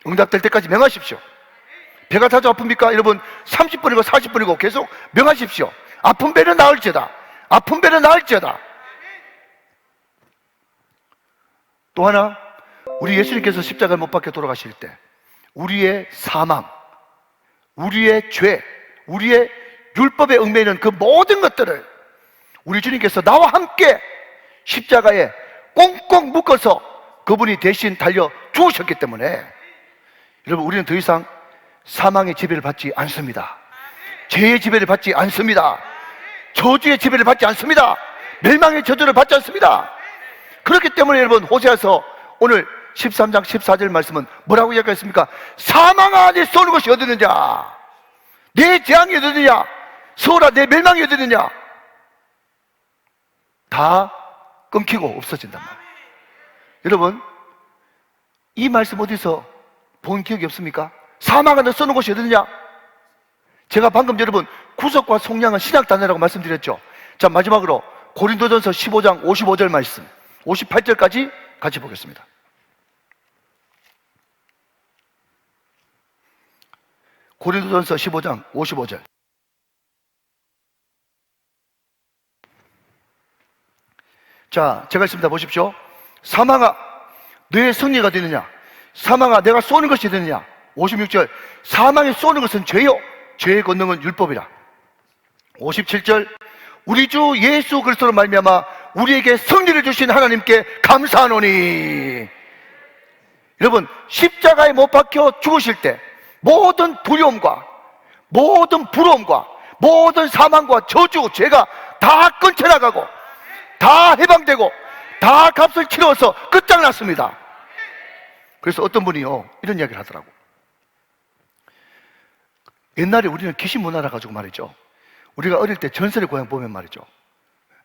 응답될 때까지 명하십시오. 배가 자주 아픕니까? 여러분 30분이고 40분이고 계속 명하십시오. 아픈 배는 나을지어다. 아픈 배는 나을지어다. 또 하나, 우리 예수님께서 십자가에 못 박혀 돌아가실 때 우리의 사망, 우리의 죄, 우리의 율법에 얽매이는 그 모든 것들을 우리 주님께서 나와 함께 십자가에 꽁꽁 묶어서 그분이 대신 달려 죽으셨기 때문에 여러분 우리는 더 이상 사망의 지배를 받지 않습니다. 죄의 지배를 받지 않습니다. 저주의 지배를 받지 않습니다. 멸망의 저주를 받지 않습니다. 그렇기 때문에 여러분 호세아서 오늘 13장 14절 말씀은 뭐라고 이야기했습니까? 사망아 내 쏘는 것이 어디느냐, 내 재앙이 어디느냐, 서울아 내 멸망이 어디느냐, 다 끊기고 없어진단 말이에요. 여러분 이 말씀 어디서 본 기억이 없습니까? 사망아 너 쏘는 것이 어디느냐. 제가 방금 여러분 구속과 속량은 신약단어라고 말씀드렸죠. 자, 마지막으로 고린도전서 15장 55절 말씀 58절까지 같이 보겠습니다. 고린도전서 15장 55절. 자, 제가 있습니다. 보십시오. 사망아 너의 승리가 되느냐, 사망아 내가 쏘는 것이 되느냐. 56절. 사망에 쏘는 것은 죄요, 죄의 권능은 율법이라. 57절. 우리 주 예수 그리스도로 말미암아 우리에게 승리를 주신 하나님께 감사하노니. 여러분 십자가에 못 박혀 죽으실 때 모든 두려움과 모든 부러움과 모든 사망과 저주, 죄가 다 끊쳐나가고 다 해방되고 다 값을 치러서 끝장났습니다. 그래서 어떤 분이요 이런 이야기를 하더라고. 옛날에 우리는 귀신 못 알아가지고 말이죠, 우리가 어릴 때 전설의 고향 보면 말이죠,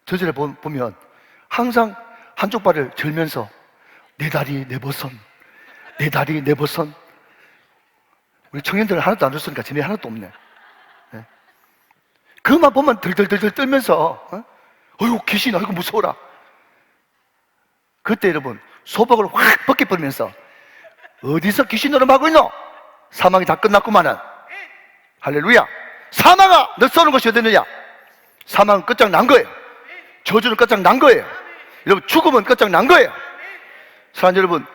전설에 보면 항상 한쪽 발을 절면서 내 다리 내 벗선, 내 다리 내 벗선. 우리 청년들은 하나도 안 줬으니까 쟤네 하나도 없네. 네. 그것만 보면 들들들들 떨면서 어휴 귀신 아이고 무서워라. 그때 여러분 소복을 확 벗겨버리면서 어디서 귀신 노름하고 있노? 사망이 다 끝났구만은. 할렐루야. 사망아 너 쏘는 것이 어디느냐. 사망은 끝장난 거예요. 저주는 끝장난 거예요. 여러분 죽음은 끝장난 거예요. 사랑하는 여러분,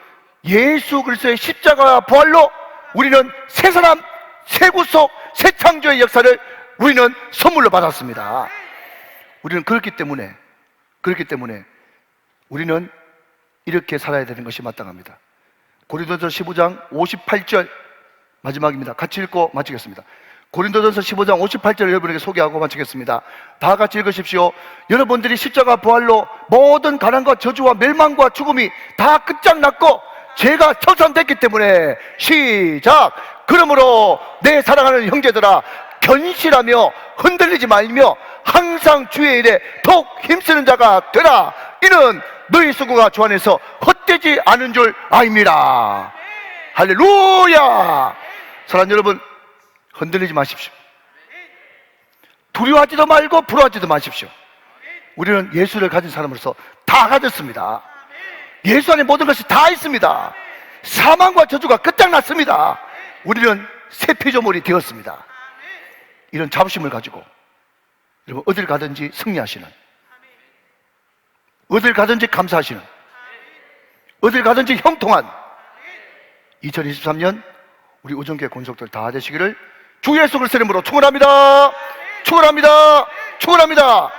예수 그리스도의 십자가와 부활로 우리는 새 사람, 새 구속, 새 창조의 역사를 우리는 선물로 받았습니다. 우리는 그렇기 때문에 우리는 이렇게 살아야 되는 것이 마땅합니다. 고린도전서 15장 58절 마지막입니다. 같이 읽고 마치겠습니다. 고린도전서 15장 58절 여러분에게 소개하고 마치겠습니다. 다 같이 읽으십시오. 여러분들이 십자가 부활로 모든 가난과 저주와 멸망과 죽음이 다 끝장났고 죄가 청산됐기 때문에 시작. 그러므로 내 사랑하는 형제들아 견실하며 흔들리지 말며 항상 주의 일에 더욱 힘쓰는 자가 되라. 이는 너희 수고가 주 안에서 헛되지 않은 줄 아입니다. 할렐루야. 사랑하는 여러분, 흔들리지 마십시오. 두려워하지도 말고 부러워하지도 마십시오. 우리는 예수를 가진 사람으로서 다 가졌습니다. 예수 안에 모든 것이 다 있습니다. 사망과 저주가 끝장났습니다. 우리는 새 피조물이 되었습니다. 이런 자부심을 가지고 여러분 어딜 가든지 승리하시는, 어딜 가든지 감사하시는, 어딜 가든지 형통한 2023년 우리 우정교회 권속들 다 되시기를 주 예수 그리스도 이름으로 축원합니다. 축원합니다. 축원합니다.